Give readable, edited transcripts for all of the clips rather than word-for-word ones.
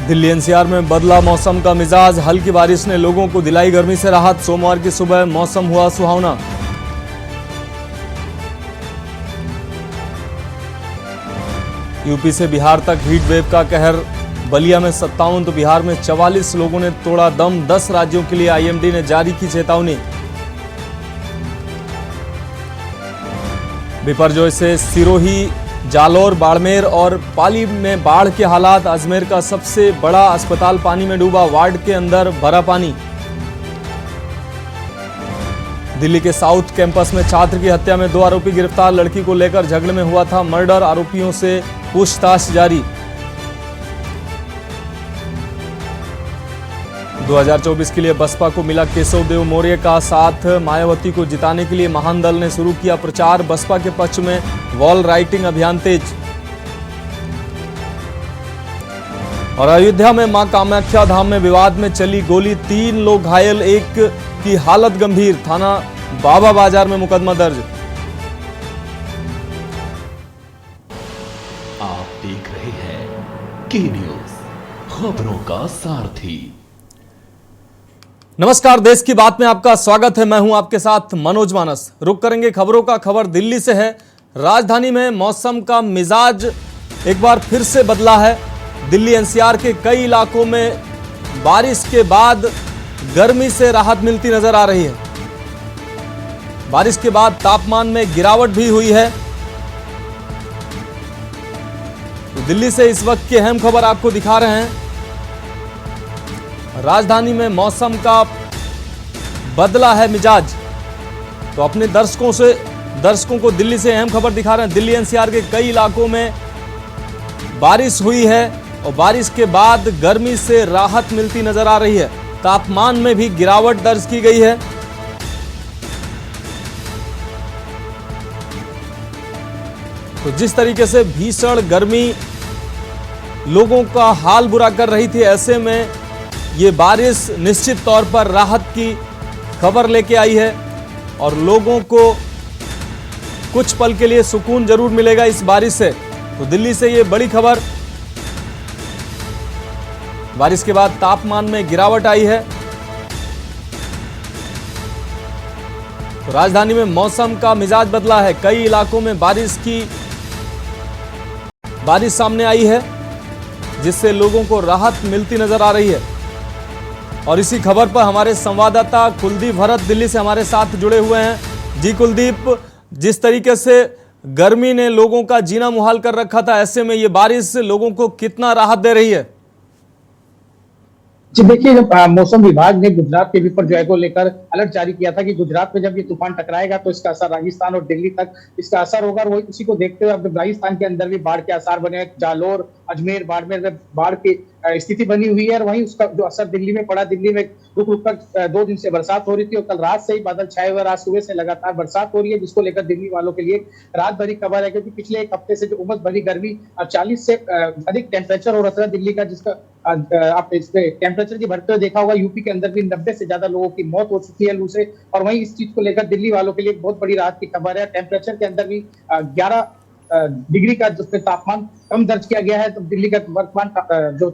Delhi NCR में बदला मौसम का मिजाज, हल्की बारिश ने लोगों को दिलाई गर्मी से राहत। सोमवार की सुबह मौसम हुआ सुहावना। यूपी से बिहार तक हीट वेव का कहर, बलिया में 57 तो बिहार में 44 लोगों ने तोड़ा दम। 10 राज्यों के लिए आईएमडी ने जारी की चेतावनी। बिपरजॉय से सिरोही, जालौर, बाड़मेर और पाली में बाढ़ के हालात। अजमेर का सबसे बड़ा अस्पताल पानी में डूबा, वार्ड के अंदर भरा पानी। दिल्ली के साउथ कैंपस में छात्र की हत्या में 2 आरोपी गिरफ्तार। लड़की को लेकर झगड़े में हुआ था मर्डर, आरोपियों से पूछताछ जारी। 2024 के लिए बसपा को मिला केशव देव मौर्य का साथ। मायावती को जिताने के लिए महान दल ने शुरू किया प्रचार। बसपा के पक्ष में वॉल राइटिंग अभियान तेज। और अयोध्या में मां कामाख्या धाम में विवाद में चली गोली, 3 लोग घायल, एक की हालत गंभीर। थाना बाबा बाजार में मुकदमा दर्ज। आप देख रहे हैं के न्यूज, खबरों का सारथी। नमस्कार, देश की बात में आपका स्वागत है। मैं हूं आपके साथ मनोज मानस। रुक करेंगे खबरों का। खबर दिल्ली से है। राजधानी में मौसम का मिजाज एक बार फिर से बदला है। दिल्ली एनसीआर के कई इलाकों में बारिश के बाद गर्मी से राहत मिलती नजर आ रही है। बारिश के बाद तापमान में गिरावट भी हुई है। तो दिल्ली से इस वक्त की अहम खबर आपको दिखा रहे हैं। राजधानी में मौसम का बदला है मिजाज। तो अपने दर्शकों को दिल्ली से अहम खबर दिखा रहे हैं। दिल्ली एनसीआर के कई इलाकों में बारिश हुई है और बारिश के बाद गर्मी से राहत मिलती नजर आ रही है। तापमान में भी गिरावट दर्ज की गई है। तो जिस तरीके से भीषण गर्मी लोगों का हाल बुरा कर रही थी, ऐसे में ये बारिश निश्चित तौर पर राहत की खबर लेके आई है और लोगों को कुछ पल के लिए सुकून जरूर मिलेगा इस बारिश से। तो दिल्ली से ये बड़ी खबर। बारिश के बाद तापमान में गिरावट आई है। तो राजधानी में मौसम का मिजाज बदला है। कई इलाकों में बारिश सामने आई है, जिससे लोगों को राहत मिलती नजर आ रही है। और इसी खबर पर हमारे संवाददाता कुलदीप भरत दिल्ली से हमारे साथ जुड़े हुए हैं। जी कुलदीप, जिस तरीके से गर्मी ने लोगों का जीना मुहाल कर रखा था, ऐसे में ये बारिश लोगों को कितना राहत दे रही है? जी देखिए, जब मौसम विभाग ने गुजरात के बिपरजॉय को लेकर अलर्ट जारी किया था कि गुजरात में जब ये तूफान टकराएगा तो इसका असर राजस्थान और दिल्ली तक इसका असर होगा। और वही उसी को देखते हुए अब राजस्थान के अंदर भी बाढ़ के आसार बने हैं। जालौर, अजमेर, बाड़मेर में बाढ़ की स्थिति बनी हुई है। और वहीं उसका जो असर दिल्ली में पड़ा, दिल्ली में रुक रुक कर 2 दिन से बरसात हो रही थी और कल रात से ही बादल छाए हुए। आज सुबह से लगातार बरसात हो रही है, जिसको लेकर दिल्ली वालों के लिए रात भरी खबर है। क्योंकि पिछले 1 हफ्ते से जो उमस भरी गर्मी और 40 से अधिक टेम्परेचर हो रहा था दिल्ली का, जिसका आप इसमें टेम्परेचर की बढ़ते हुए देखा होगा। यूपी के अंदर भी 90 से ज्यादा लोगों की मौत हो चुकी है लू से। और वहीं इस चीज को लेकर दिल्ली वालों के लिए बहुत बड़ी राहत की खबर है। टेम्परेचर के अंदर भी 11 डिग्री का जिसमें तापमान कम दर्ज किया गया है। तो दिल्ली का वर्तमान जो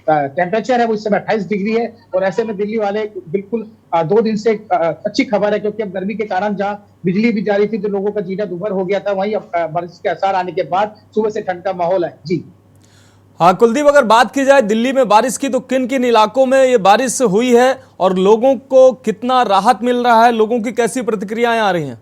टेम्परेचर है वो इस समय 28 डिग्री है। और ऐसे में दिल्ली वाले बिल्कुल 2 दिन से अच्छी खबर है, क्योंकि अब गर्मी के कारण जहां बिजली भी जा रही थी तो लोगों का जीना दुभर हो गया था, वहीं अब बारिश के असर आने के बाद सुबह से ठंड का माहौल है। जी हाँ कुलदीप, अगर बात की जाए दिल्ली में बारिश की, तो किन किन इलाकों में ये बारिश हुई है और लोगों को कितना राहत मिल रहा है? लोगों की कैसी प्रतिक्रियाएं आ रही हैं?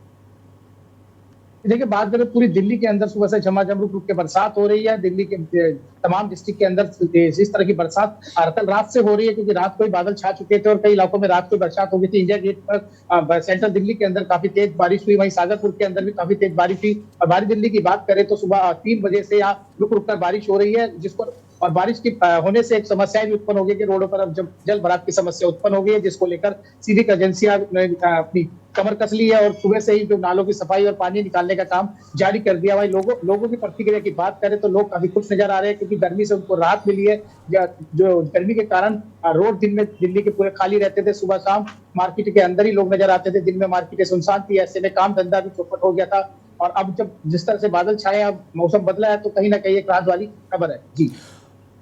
देखिए, बात करें पूरी दिल्ली के अंदर सुबह से झमाझम रुक रुक के बरसात हो रही है। दिल्ली के तमाम डिस्ट्रिक्ट के अंदर इस तरह की बरसात कल रात से हो रही है, क्योंकि रात को ही बादल छा चुके थे और कई इलाकों में रात को बरसात हो गई थी। इंडिया गेट पर सेंट्रल दिल्ली के अंदर काफी तेज बारिश हुई। वहीं सागरपुर के अंदर भी काफी तेज बारिश हुई। और बाहरी दिल्ली की बात करें तो सुबह 3 बजे से यहाँ रुक रुक कर बारिश हो रही है, जिसको और बारिश की होने से एक समस्या भी उत्पन्न हो गई कि रोडों पर अब जब जल भराव की समस्या उत्पन्न हो गई है, जिसको लेकर सीधी एजेंसियां ने अपनी कमर कस ली है और सुबह से ही जो नालों की सफाई और पानी निकालने का काम जारी कर दिया। भाई लोगों की प्रतिक्रिया की बात करें तो लोग काफी खुश नजर आ रहे हैं, क्योंकि गर्मी से उनको राहत मिली है। जो गर्मी के कारण रोड दिन में दिल्ली के पूरे खाली रहते थे, सुबह शाम मार्केट के अंदर ही लोग नजर आते थे। दिन में मार्केटें सुनसान थी, ऐसे में काम धंधा भी चौपट हो गया था। और अब जब जिस तरह से बादल छाए, अब मौसम बदला है, तो कहीं ना कहीं एक राहत वाली खबर है। जी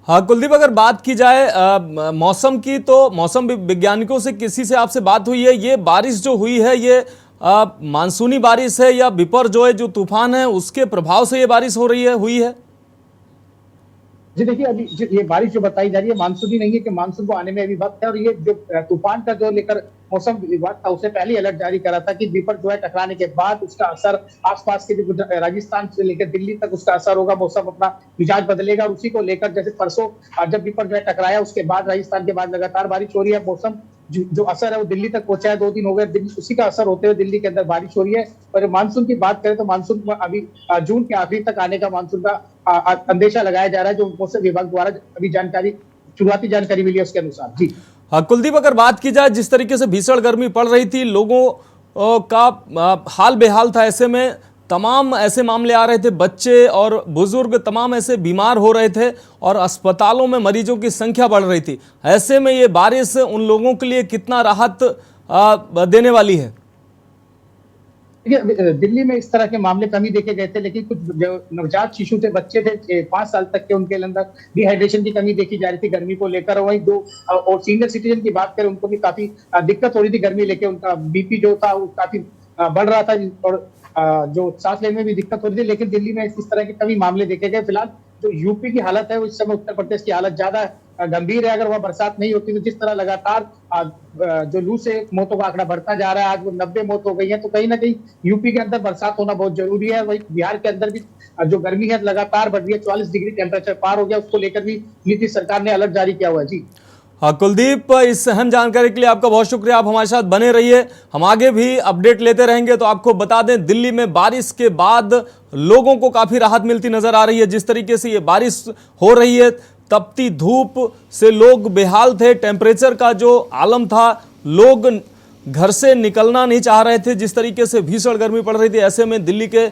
हाँ कुलदीप, अगर बात की जाए मौसम की, तो मौसम वैज्ञानिकों से किसी से आपसे बात हुई है? ये बारिश जो हुई है ये मानसूनी बारिश है या बिपरजॉय जो तूफान है उसके प्रभाव से ये बारिश हो रही है, हुई है? जी देखिए, अभी ये बारिश जो बताई जा रही है मानसूनी नहीं है, कि मानसून को आने में अभी वक्त है। और ये जो तूफान का जो लेकर मौसम विभाग था उससे पहले अलर्ट जारी करा था कि बिपरजॉय टकराने के बाद उसका असर आसपास के जो राजस्थान से लेकर दिल्ली तक उसका असर होगा, मौसम अपना मिजाज बदलेगा। और उसी को लेकर जैसे परसों जब बिपरजॉय टकराया उसके बाद राजस्थान के बाद लगातार बारिश हो रही है। मौसम जो असर है वो दिल्ली तक पहुंचा है, 2 दिन हो गए दिल्ली, उसी का असर होते हुए दिल्ली के अंदर बारिश हो रही है। और मानसून की बात करें तो मानसून अभी जून के आखिरी तक आने का मानसून का अंदेशा लगाया जा रहा है, जो मौसम विभाग द्वारा अभी शुरुआती जानकारी मिली है उसके अनुसार। जी हाँ कुलदीप, अगर बात की जाए जिस तरीके से भीषण गर्मी पड़ रही थी, लोगों का हाल बेहाल था, ऐसे में तमाम ऐसे मामले आ रहे थे, बच्चे और बुजुर्ग तमाम ऐसे बीमार हो रहे थे और अस्पतालों में मरीजों की संख्या बढ़ रही थी। ऐसे में ये बारिश उन लोगों के लिए कितना राहत देने वाली है? देखिए, दिल्ली में इस तरह के मामले कम ही देखे गए थे, लेकिन कुछ जो नवजात शिशु थे, बच्चे थे 5 साल तक के, उनके अंदर डिहाइड्रेशन की कमी देखी जा रही थी गर्मी को लेकर। वहीं और सीनियर सिटीजन की बात करें, उनको भी काफी दिक्कत हो रही थी गर्मी लेके, उनका बीपी जो था वो काफी बढ़ रहा था और जो सांस लेने में भी दिक्कत हो रही थी। लेकिन दिल्ली में इस तरह के कभी मामले देखे गए। फिलहाल जो यूपी की हालत है वो इस समय उत्तर प्रदेश की हालत ज्यादा गंभीर है। अगर वह बरसात नहीं होती तो जिस तरह लगातार जो लू से मौतों का आंकड़ा बढ़ता जा रहा है, आज वो 90 मौत हो गई है, तो कहीं ना कहीं यूपी के अंदर बरसात होना बहुत जरूरी है। वही बिहार के अंदर भी जो गर्मी है लगातार बढ़ रही है, 44 डिग्री टेम्परेचर पार हो गया, उसको लेकर भी नीतीश सरकार ने अलर्ट जारी किया हुआ है। जी हाँ कुलदीप, इस अहम जानकारी के लिए आपका बहुत शुक्रिया। आप हमारे साथ बने रहिए, हम आगे भी अपडेट लेते रहेंगे। तो आपको बता दें, दिल्ली में बारिश के बाद लोगों को काफी राहत मिलती नजर आ रही है। जिस तरीके से ये बारिश हो रही है, तपती धूप से लोग बेहाल थे, टेम्परेचर का जो आलम था, लोग घर से निकलना नहीं चाह रहे थे, जिस तरीके से भीषण गर्मी पड़ रही थी। ऐसे में दिल्ली के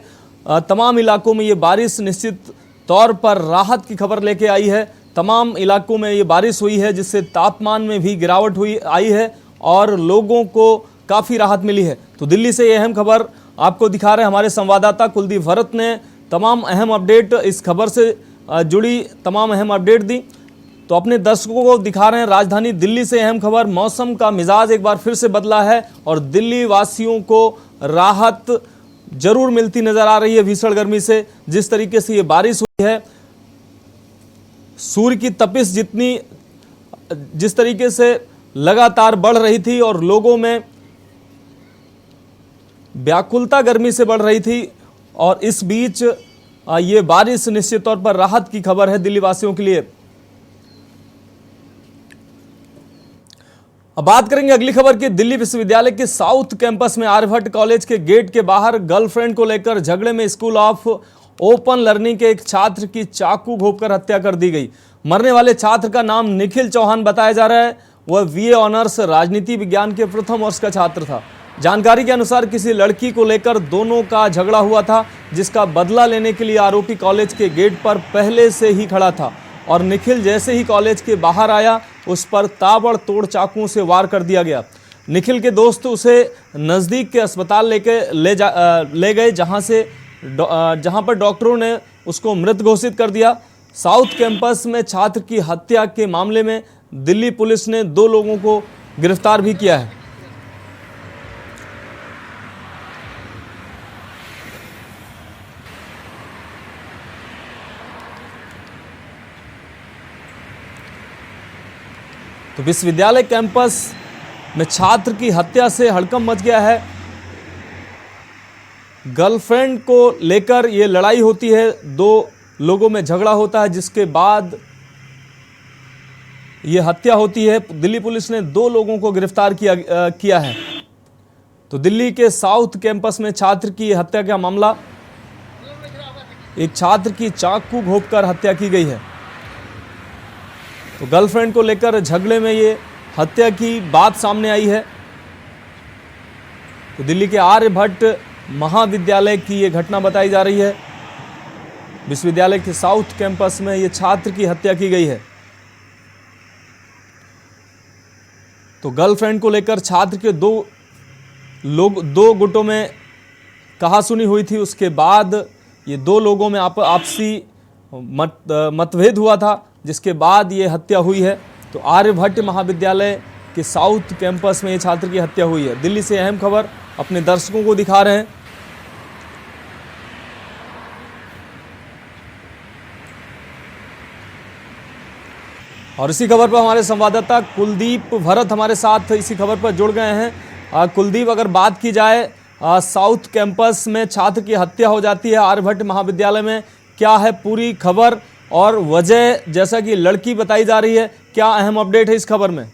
तमाम इलाकों में ये बारिश निश्चित तौर पर राहत की खबर लेके आई है। तमाम इलाकों में ये बारिश हुई है, जिससे तापमान में भी गिरावट आई है और लोगों को काफ़ी राहत मिली है। तो दिल्ली से ये अहम खबर आपको दिखा रहे हैं हमारे संवाददाता कुलदीप भरत ने तमाम अहम अपडेट, इस खबर से जुड़ी तमाम अहम अपडेट दी। तो अपने दर्शकों को दिखा रहे हैं राजधानी दिल्ली से अहम खबर। मौसम का मिजाज एक बार फिर से बदला है और दिल्ली वासियों को राहत जरूर मिलती नजर आ रही है भीषण गर्मी से। जिस तरीके से ये बारिश हुई है, सूर्य की तपिश जिस तरीके से लगातार बढ़ रही थी और लोगों में व्याकुलता गर्मी से बढ़ रही थी, और इस बीच ये बारिश निश्चित तौर पर राहत की खबर है दिल्ली वासियों के लिए। अब बात करेंगे अगली खबर की। दिल्ली विश्वविद्यालय के साउथ कैंपस में आर्यभट्ट कॉलेज के गेट के बाहर गर्लफ्रेंड को लेकर झगड़े में स्कूल ऑफ ओपन लर्निंग के एक छात्र की चाकू घोंपकर हत्या कर दी गई। मरने वाले छात्र का नाम निखिल चौहान बताया जा रहा है। वह बीए ऑनर्स राजनीति विज्ञान के प्रथम वर्ष का छात्र था। जानकारी के अनुसार किसी लड़की को लेकर दोनों का झगड़ा हुआ था, जिसका बदला लेने के लिए आरोपी कॉलेज के गेट पर पहले से ही खड़ा था और निखिल जैसे ही कॉलेज के बाहर आया, उस पर ताबड़तोड़ चाकुओं से वार कर दिया गया। निखिल के दोस्त उसे नज़दीक के अस्पताल ले गए, जहां पर डॉक्टरों ने उसको मृत घोषित कर दिया। साउथ कैंपस में छात्र की हत्या के मामले में दिल्ली पुलिस ने 2 लोगों को गिरफ्तार भी किया है। तो विश्वविद्यालय कैंपस में छात्र की हत्या से हड़कंप मच गया है। गर्लफ्रेंड को लेकर ये लड़ाई होती है, 2 लोगों में झगड़ा होता है, जिसके बाद ये हत्या होती है। दिल्ली पुलिस ने 2 लोगों को गिरफ्तार किया है। तो दिल्ली के साउथ कैंपस में छात्र की हत्या का मामला, एक छात्र की चाकू घोंपकर हत्या की गई है। तो गर्लफ्रेंड को लेकर झगड़े में ये हत्या की बात सामने आई है। तो दिल्ली के आर्यभट्ट महाविद्यालय की ये घटना बताई जा रही है। विश्वविद्यालय के साउथ कैंपस में ये छात्र की हत्या की गई है। तो गर्लफ्रेंड को लेकर छात्र के 2 गुटों में कहासुनी हुई थी। उसके बाद ये 2 लोगों में आपसी मतभेद हुआ था, जिसके बाद ये हत्या हुई है। तो आर्यभट्ट महाविद्यालय के साउथ कैंपस में ये छात्र की हत्या हुई है। दिल्ली से अहम खबर अपने दर्शकों को दिखा रहे हैं। और इसी खबर पर हमारे संवाददाता कुलदीप भरत हमारे साथ इसी खबर पर जुड़ गए हैं। कुलदीप, अगर बात की जाए साउथ कैंपस में छात्र की हत्या हो जाती है आर्यभट्ट महाविद्यालय में, क्या है पूरी खबर और वजह, जैसा कि लड़की बताई जा रही है, क्या अहम अपडेट है इस खबर में?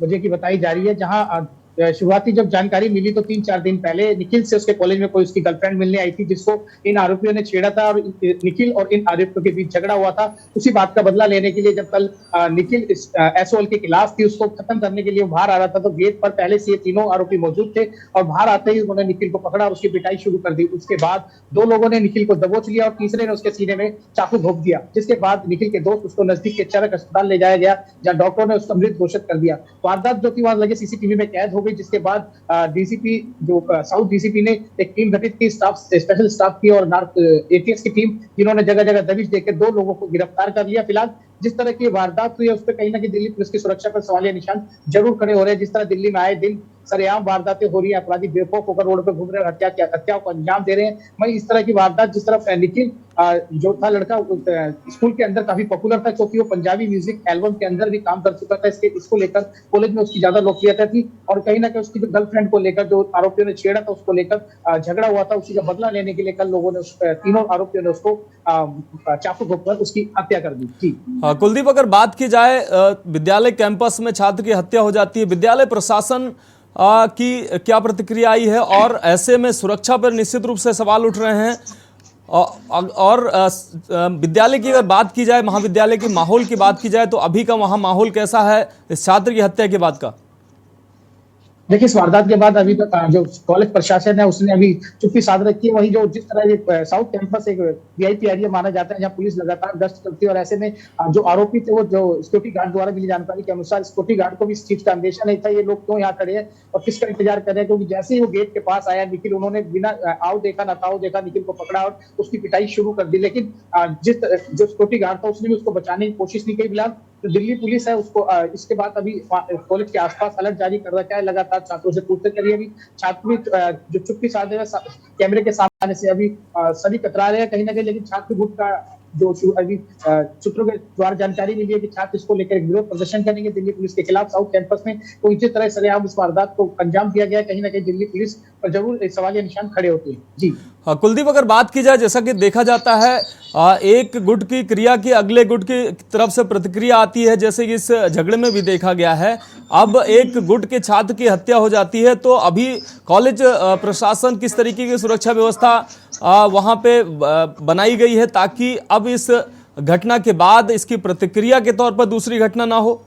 वजह की बताई जा रही है, जहां शुरुआती जब जानकारी मिली तो 3-4 दिन पहले निखिल से उसके कॉलेज में कोई उसकी गर्लफ्रेंड मिलने आई थी, जिसको इन आरोपियों ने छेड़ा था और निखिल और इन आरोपियों के बीच झगड़ा हुआ था। उसी बात का बदला लेने के लिए जब कल निखिल एसओएल के खिलाफ थी, उसको खत्म करने के लिए बाहर आ रहा था, तो गेट पर पहले से ये तीनों आरोपी मौजूद थे और बाहर आते ही उन्होंने निखिल को पकड़ा और उसकी पिटाई शुरू कर दी। उसके बाद 2 लोगों ने निखिल को दबोच लिया और तीसरे ने उसके सीने में चाकू घोंप दिया, जिसके बाद निखिल के दोस्त उसको नजदीक के चरक अस्पताल ले जाया गया, जहां डॉक्टरों ने उसको मृत घोषित कर दिया। वारदात जो थी वहां लगे सीसीटीवी में कैद हो गई, जिसके बाद डीसीपी जो साउथ डीसीपी ने एक टीम गठित की, स्पेशल स्टाफ की और एटीएस की टीम, जिन्होंने जगह जगह दबिश देकर 2 लोगों को गिरफ्तार कर लिया। फिलहाल जिस तरह की वारदात हुई है उस पर कहीं ना कहीं दिल्ली पुलिस की सुरक्षा पर सवालिया निशान जरूर खड़े हो रहे हैं। जिस तरह दिल्ली में आए दिन सरेआम वारदातें हो रही है, अपराधी बेखौफ होकर रोड पर घूम रहे हैं, हत्याओं को अंजाम दे रहे हैं। वहीं इस तरह की वारदात, जिस तरह निखिल जो था लड़का स्कूल के अंदर काफी पॉपुलर था, क्योंकि वो पंजाबी म्यूजिक एल्बम के अंदर भी काम कर चुका था, इसको लेकर कॉलेज में उसकी ज्यादा लोकप्रियता थी और कहीं ना कहीं उसकी जो गर्लफ्रेंड को लेकर जो आरोपियों ने छेड़ा था उसको लेकर झगड़ा हुआ था। उसी का बदला लेने के लिए कल लोगों ने तीनों आरोपियों ने उसको चाकू घोंपकर उसकी हत्या कर दी थी। कुलदीप, अगर बात की जाए विद्यालय कैंपस में छात्र की हत्या हो जाती है, विद्यालय प्रशासन की क्या प्रतिक्रिया आई है? और ऐसे में सुरक्षा पर निश्चित रूप से सवाल उठ रहे हैं। और विद्यालय की अगर बात की जाए, महाविद्यालय के माहौल की बात की जाए, तो अभी का वहाँ माहौल कैसा है इस छात्र की हत्या के बाद का? देखिए, इस वारदात के बाद अभी तक जो कॉलेज प्रशासन है उसने अभी चुप्पी साध रखी है। वहीं जो जिस तरह साउथ कैंपस एक वीआईपी एरिया माना जाता है, जहां पुलिस लगातार गश्त करती है और ऐसे में जो आरोपी थे, वो जो सिक्योरिटी गार्ड द्वारा मिली जानकारी के अनुसार सिक्योरिटी गार्ड को भी इस चीज का अंदेशा नहीं था ये लोग क्यों यहाँ खड़े हैं और किसका इंतजार कर रहे हैं, क्योंकि जैसे ही वो गेट के पास आया निखिल, उन्होंने बिना आओ देखा ना ताओ देखा निखिल को पकड़ा और उसकी पिटाई शुरू कर दी। लेकिन जो सिक्योरिटी गार्ड था उसने भी उसको बचाने की कोशिश नहीं की। फिलहाल जो दिल्ली पुलिस है उसको इसके बाद अभी कॉलेज के आसपास अलर्ट जारी कर रखा है, लगातार छात्रों से पूछते करिए। अभी छात्र भी जो चुप्पी साधे हुए कैमरे के सामने आने से अभी सभी कतरा रहे हैं कहीं ना कहीं, लेकिन छात्र गुट का जो अभी सूत्रों के द्वारा जानकारी मिली है कि छात्र इसको लेकर एक विरोध प्रदर्शन करेंगे दिल्ली पुलिस के खिलाफ साउथ कैंपस में। तो इसी तरह सरेआम इस वारदात को अंजाम दिया गया, कहीं ना कहीं दिल्ली पुलिस पर जरूर सवालिया निशान खड़े होते हैं। जी कुलदीप, अगर बात की जाए, जैसा कि देखा जाता है एक गुट की क्रिया की अगले गुट की तरफ से प्रतिक्रिया आती है, जैसे कि इस झगड़े में भी देखा गया है। अब एक गुट के छात्र की हत्या हो जाती है, तो अभी कॉलेज प्रशासन किस तरीके की सुरक्षा व्यवस्था वहाँ पे बनाई गई है, ताकि अब इस घटना के बाद इसकी प्रतिक्रिया के तौर पर दूसरी घटना ना हो?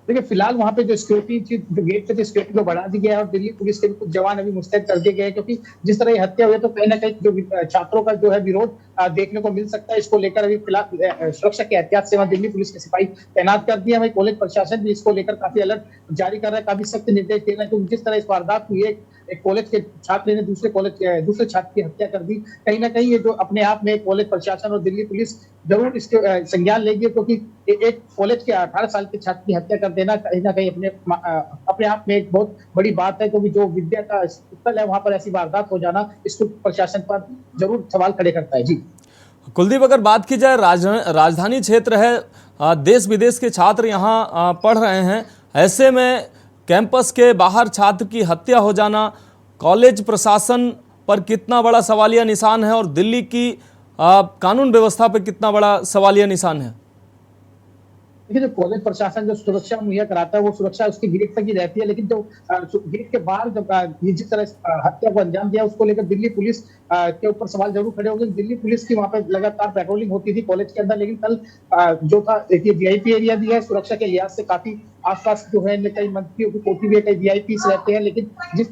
देखिए, फिलहाल वहां पे जो सिक्योरिटी जो गेट पे सिक्योरिटी को बढ़ा दी गया है और दिल्ली पुलिस के भी कुछ जवान अभी मुस्तैद कर दिए गए हैं, क्योंकि जिस तरह ये हत्या हुई है तो कहीं ना कहीं जो छात्रों का जो है विरोध देखने को मिल सकता है। इसको लेकर अभी फिलहाल सुरक्षा के एहतियात से वहां दिल्ली पुलिस के सिपाही तैनात कर दिया है। वही कॉलेज प्रशासन भी इसको लेकर काफी अलर्ट जारी कर रहा है, काफी सख्त निर्देश दे रहा है, क्योंकि जिस तरह इस वारदात हुई है, एक कॉलेज के छात्र ने दूसरे छात्र की हत्या कर दी। कहीं ना कहीं ये जो अपने आप में कॉलेज प्रशासन और दिल्ली पुलिस जरूर इसके संज्ञान लेगी, क्योंकि एक कॉलेज के 18 साल के छात्र की हत्या कर देना कहीं ना कहीं अपने आप में एक बहुत बड़ी बात है, क्योंकि जो विद्या का स्थल है वहां पर ऐसी वारदात हो जाना इसको प्रशासन पर जरूर सवाल खड़े करता है। जी कुलदीप, अगर बात की जाए, राजधानी क्षेत्र है, देश विदेश के छात्र यहाँ पढ़ रहे हैं, ऐसे में कैंपस के बाहर छात्र की हत्या हो जाना कॉलेज प्रशासन पर कितना बड़ा सवालिया निशान है और दिल्ली की कानून व्यवस्था पर कितना बड़ा सवालिया निशान है? देखिए, जो कॉलेज प्रशासन जो सुरक्षा मुहैया कराता है वो सुरक्षा उसकी गेट तक ही रहती है, लेकिन जो गेट के बाहर जब जिस तरह हत्या को अंजाम दिया उसको लेकर दिल्ली पुलिस के ऊपर सवाल जरूर खड़े होंगे। दिल्ली पुलिस की वहां पर लगातार पेट्रोलिंग होती थी कॉलेज के अंदर, लेकिन कल जो था देखिए वीआईपी एरिया भी है, सुरक्षा के लिहाज से काफी आसपास जो है कई मंत्रियों की कोठी भी है, कई वीआईपी रहते हैं, लेकिन जिस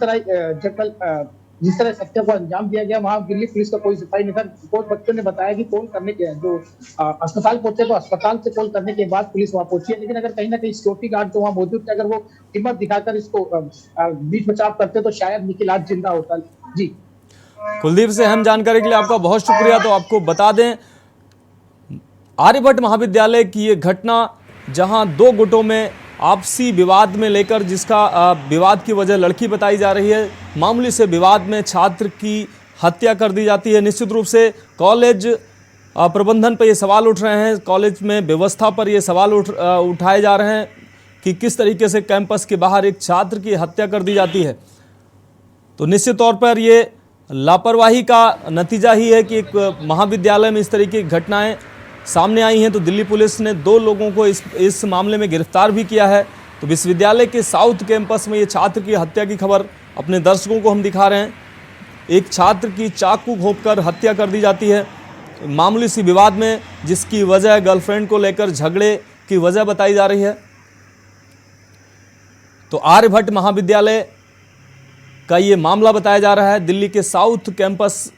तरह हत्या को अंजाम दिया गया वहां दिल्ली पुलिस का कोई सिपाही नहीं था। कुछ बच्चों ने बताया कि कॉल करने के जो अस्पताल पहुंचे तो अस्पताल से कॉल करने के बाद पुलिस वहां पहुंची है, लेकिन अगर कहीं ना कहीं सिक्योरिटी गार्ड जो वहां मौजूद थे अगर वो हिम्मत दिखाकर इसको बीच बचाव करते तो शायद निखिल आज जिंदा होता। जी कुलदीप से अहम जानकारी के लिए आपका बहुत शुक्रिया। तो आपको बता दें, आर्यभट्ट महाविद्यालय की ये घटना जहां दो गुटों में आपसी विवाद में लेकर, जिसका विवाद की वजह लड़की बताई जा रही है, मामूली से विवाद में छात्र की हत्या कर दी जाती है। निश्चित रूप से कॉलेज प्रबंधन पर ये सवाल उठ रहे हैं, कॉलेज में व्यवस्था पर ये सवाल उठाए जा रहे हैं कि किस तरीके से कैंपस के बाहर एक छात्र की हत्या कर दी जाती है। तो निश्चित तौर पर ये लापरवाही का नतीजा ही है कि एक महाविद्यालय में इस तरीके की घटनाएं सामने आई हैं। तो दिल्ली पुलिस ने 2 लोगों को इस मामले में गिरफ्तार भी किया है। तो विश्वविद्यालय के साउथ कैंपस में ये छात्र की हत्या की खबर अपने दर्शकों को हम दिखा रहे हैं। एक छात्र की चाकू घोंपकर हत्या कर दी जाती है मामूली सी विवाद में, जिसकी वजह गर्लफ्रेंड को लेकर झगड़े की वजह बताई जा रही है। तो आर्यभट्ट महाविद्यालय का ये मामला बताया जा रहा है, दिल्ली के साउथ कैंपस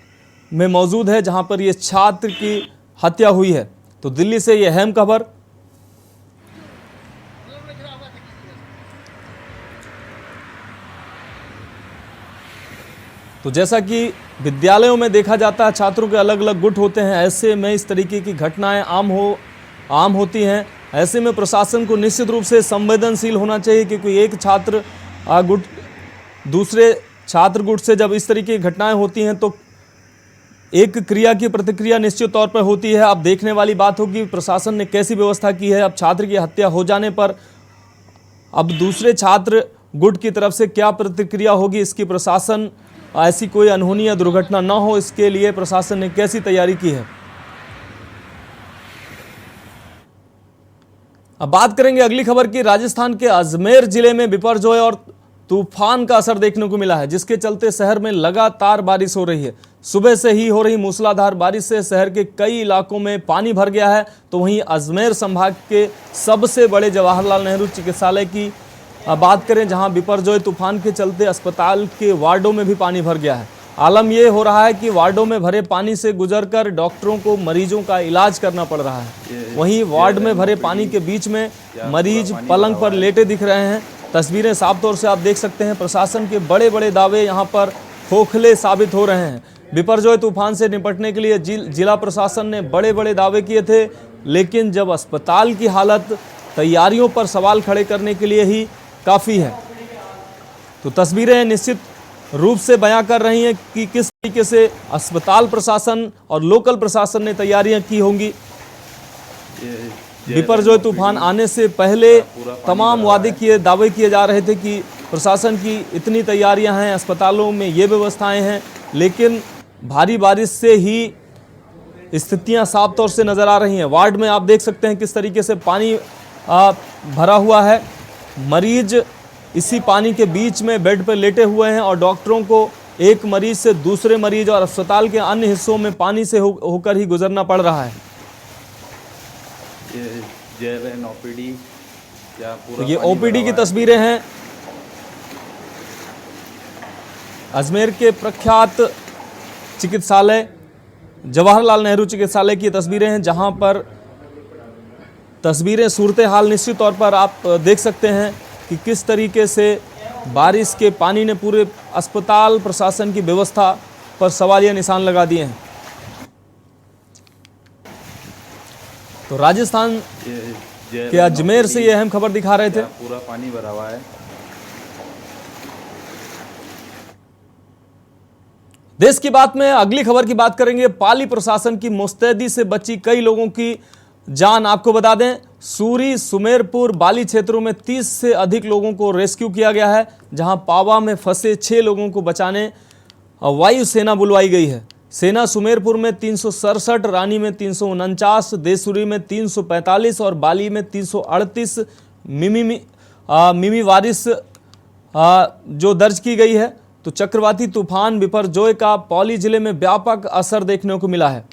में मौजूद है, जहां पर ये छात्र की हत्या हुई है। तो दिल्ली से ये अहम खबर। तो जैसा कि विद्यालयों में देखा जाता है, छात्रों के अलग अलग गुट होते हैं, ऐसे में इस तरीके की घटनाएं आम होती हैं। ऐसे में प्रशासन को निश्चित रूप से संवेदनशील होना चाहिए, क्योंकि एक छात्र गुट दूसरे छात्र गुट से जब इस तरीके की घटनाएं होती हैं तो एक क्रिया की प्रतिक्रिया निश्चित तौर पर होती है। अब देखने वाली बात होगी प्रशासन ने कैसी व्यवस्था की है। अब छात्र की हत्या हो जाने पर अब दूसरे छात्र गुट की तरफ से क्या प्रतिक्रिया होगी, इसकी प्रशासन, ऐसी कोई अनहोनी या दुर्घटना न हो, इसके लिए प्रशासन ने कैसी तैयारी की है। अब बात करेंगे अगली खबर की। राजस्थान के अजमेर जिले में बिपरजॉय और तूफान का असर देखने को मिला है, जिसके चलते शहर में लगातार बारिश हो रही है। सुबह से ही हो रही मूसलाधार बारिश से शहर के कई इलाकों में पानी भर गया है। तो वहीं अजमेर संभाग के सबसे बड़े जवाहरलाल नेहरू चिकित्सालय की बात करें, जहां बिपरजॉय तूफान के चलते अस्पताल के वार्डों में भी पानी भर गया है। आलम यह हो रहा है कि वार्डों में भरे पानी से गुजरकर डॉक्टरों को मरीजों का इलाज करना पड़ रहा है। वहीं वार्ड में भरे पानी के बीच में मरीज पलंग पर लेटे दिख रहे हैं। तस्वीरें साफ तौर से आप देख सकते हैं। प्रशासन के बड़े बड़े दावे यहां पर खोखले साबित हो रहे हैं। बिपरजॉय तूफान से निपटने के लिए जिला प्रशासन ने बड़े बड़े दावे किए थे, लेकिन जब अस्पताल की हालत तैयारियों पर सवाल खड़े करने के लिए ही काफ़ी है। तो तस्वीरें निश्चित रूप से बयां कर रही हैं कि किस तरीके से अस्पताल प्रशासन और लोकल प्रशासन ने तैयारियां की होंगी। बिपरजॉय तूफान आने से पहले तमाम दावे किए जा रहे थे कि प्रशासन की इतनी तैयारियां हैं, अस्पतालों में ये व्यवस्थाएं हैं, लेकिन भारी बारिश से ही स्थितियां साफ तौर से नज़र आ रही हैं। वार्ड में आप देख सकते हैं किस तरीके से पानी भरा हुआ है। मरीज इसी पानी के बीच में बेड पर लेटे हुए हैं और डॉक्टरों को एक मरीज से दूसरे मरीज और अस्पताल के अन्य हिस्सों में पानी से होकर ही गुजरना पड़ रहा है। ये ओपीडी की तस्वीरें हैं अजमेर के प्रख्यात चिकित्सालय जवाहरलाल नेहरू चिकित्सालय की तस्वीरें हैं, जहां पर तस्वीरें सूरत हाल निश्चित तौर पर आप देख सकते हैं कि किस तरीके से बारिश के पानी ने पूरे अस्पताल प्रशासन की व्यवस्था पर सवालिया निशान लगा दिए हैं। तो राजस्थान के अजमेर से ये अहम खबर दिखा रहे थे। पूरा पानी भरा हुआ है। देश की बात में अगली खबर की बात करेंगे। पाली प्रशासन की मुस्तैदी से बची कई लोगों की जान। आपको बता दें, सूरी, सुमेरपुर, बाली क्षेत्रों में 30 से अधिक लोगों को रेस्क्यू किया गया है, जहां पावा में फंसे 6 लोगों को बचाने वायुसेना बुलवाई गई है। सेना सुमेरपुर में 367, रानी में 349, देसुरी में 345 और बाली में 338 मिमी वारिस जो दर्ज की गई है। तो चक्रवाती तूफान बिपरजॉय का पौली जिले में व्यापक असर देखने को मिला है।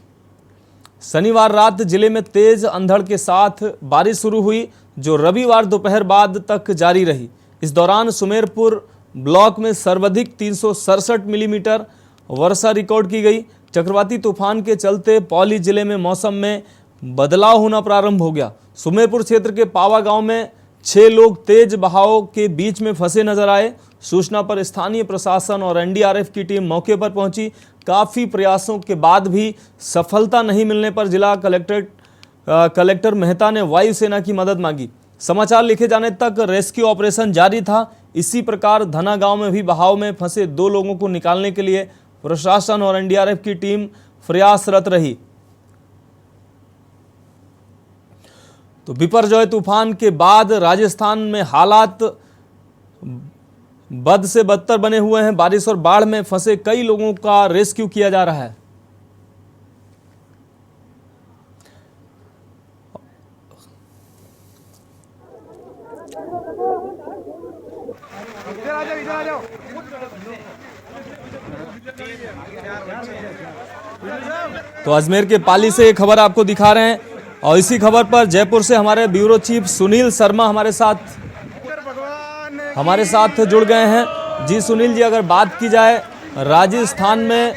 शनिवार रात जिले में तेज अंधड़ के साथ बारिश शुरू हुई, जो रविवार दोपहर बाद तक जारी रही। इस दौरान सुमेरपुर ब्लॉक में सर्वाधिक 367 मिलीमीटर वर्षा रिकॉर्ड की गई। चक्रवाती तूफान के चलते पौली जिले में मौसम में बदलाव होना प्रारंभ हो गया। सुमेरपुर क्षेत्र के पावा गांव में 6 लोग तेज बहाव के बीच में फंसे नजर आए। सूचना पर स्थानीय प्रशासन और एनडीआरएफ की टीम मौके पर पहुंची। काफ़ी प्रयासों के बाद भी सफलता नहीं मिलने पर जिला कलेक्टर मेहता ने वायुसेना की मदद मांगी। समाचार लिखे जाने तक रेस्क्यू ऑपरेशन जारी था। इसी प्रकार धना गांव में भी बहाव में फंसे 2 लोगों को निकालने के लिए प्रशासन और एनडीआरएफ की टीम प्रयासरत रही। तो बिपरजॉय तूफान के बाद राजस्थान में हालात बद से बदतर बने हुए हैं। बारिश और बाढ़ में फंसे कई लोगों का रेस्क्यू किया जा रहा है। तो अजमेर के पाली से ये खबर आपको दिखा रहे हैं और इसी खबर पर जयपुर से हमारे ब्यूरो चीफ सुनील शर्मा हमारे साथ जुड़ गए हैं। जी सुनील जी, अगर बात की जाए राजस्थान में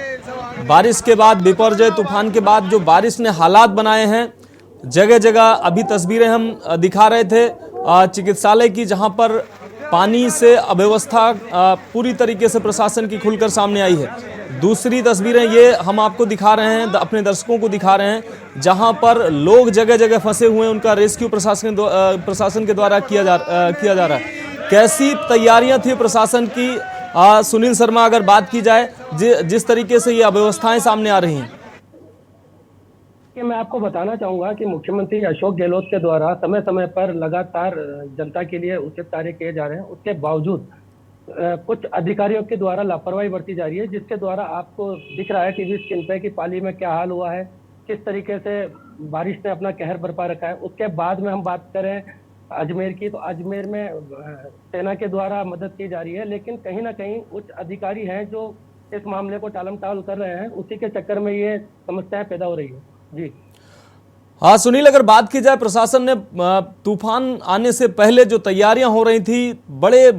बारिश के बाद, बिपरजॉय तूफान के बाद जो बारिश ने हालात बनाए हैं, जगह जगह अभी तस्वीरें हम दिखा रहे थे चिकित्सालय की, जहां पर पानी से अव्यवस्था पूरी तरीके से प्रशासन की खुलकर सामने आई है। दूसरी तस्वीरें ये हम आपको दिखा रहे हैं, अपने दर्शकों को दिखा रहे हैं, जहां पर लोग जगह जगह फंसे हुए हैं, उनका रेस्क्यू प्रशासन के द्वारा किया जा रहा है। कैसी तैयारियां थी प्रशासन की सुनील शर्मा, अगर बात की जाए जिस तरीके से ये अव्यवस्थाएं सामने आ रही हैं? कि मैं आपको बताना चाहूंगा कि मुख्यमंत्री अशोक गहलोत के द्वारा समय समय पर लगातार जनता के लिए उचित कार्य किए जा रहे हैं। उसके बावजूद कुछ अधिकारियों के द्वारा लापरवाही बरती जा रही है, जिसके द्वारा आपको दिख रहा है टीवी स्क्रीन पे कि पाली में क्या हाल हुआ है, किस तरीके से बारिश ने अपना कहर बरपा रखा है। उसके बाद में हम बात करें अजमेर की, तो अजमेर में सेना के द्वारा मदद की जा रही है, लेकिन कहीं ना कहीं उच्च अधिकारी हैं जो इस मामले को टालम टाल कर रहे हैं। उसी के चक्कर में ये समस्याएं पैदा हो रही है। जी हाँ सुनील, अगर बात की जाए प्रशासन ने तूफान आने से पहले जो तैयारियां हो रही थी, बड़े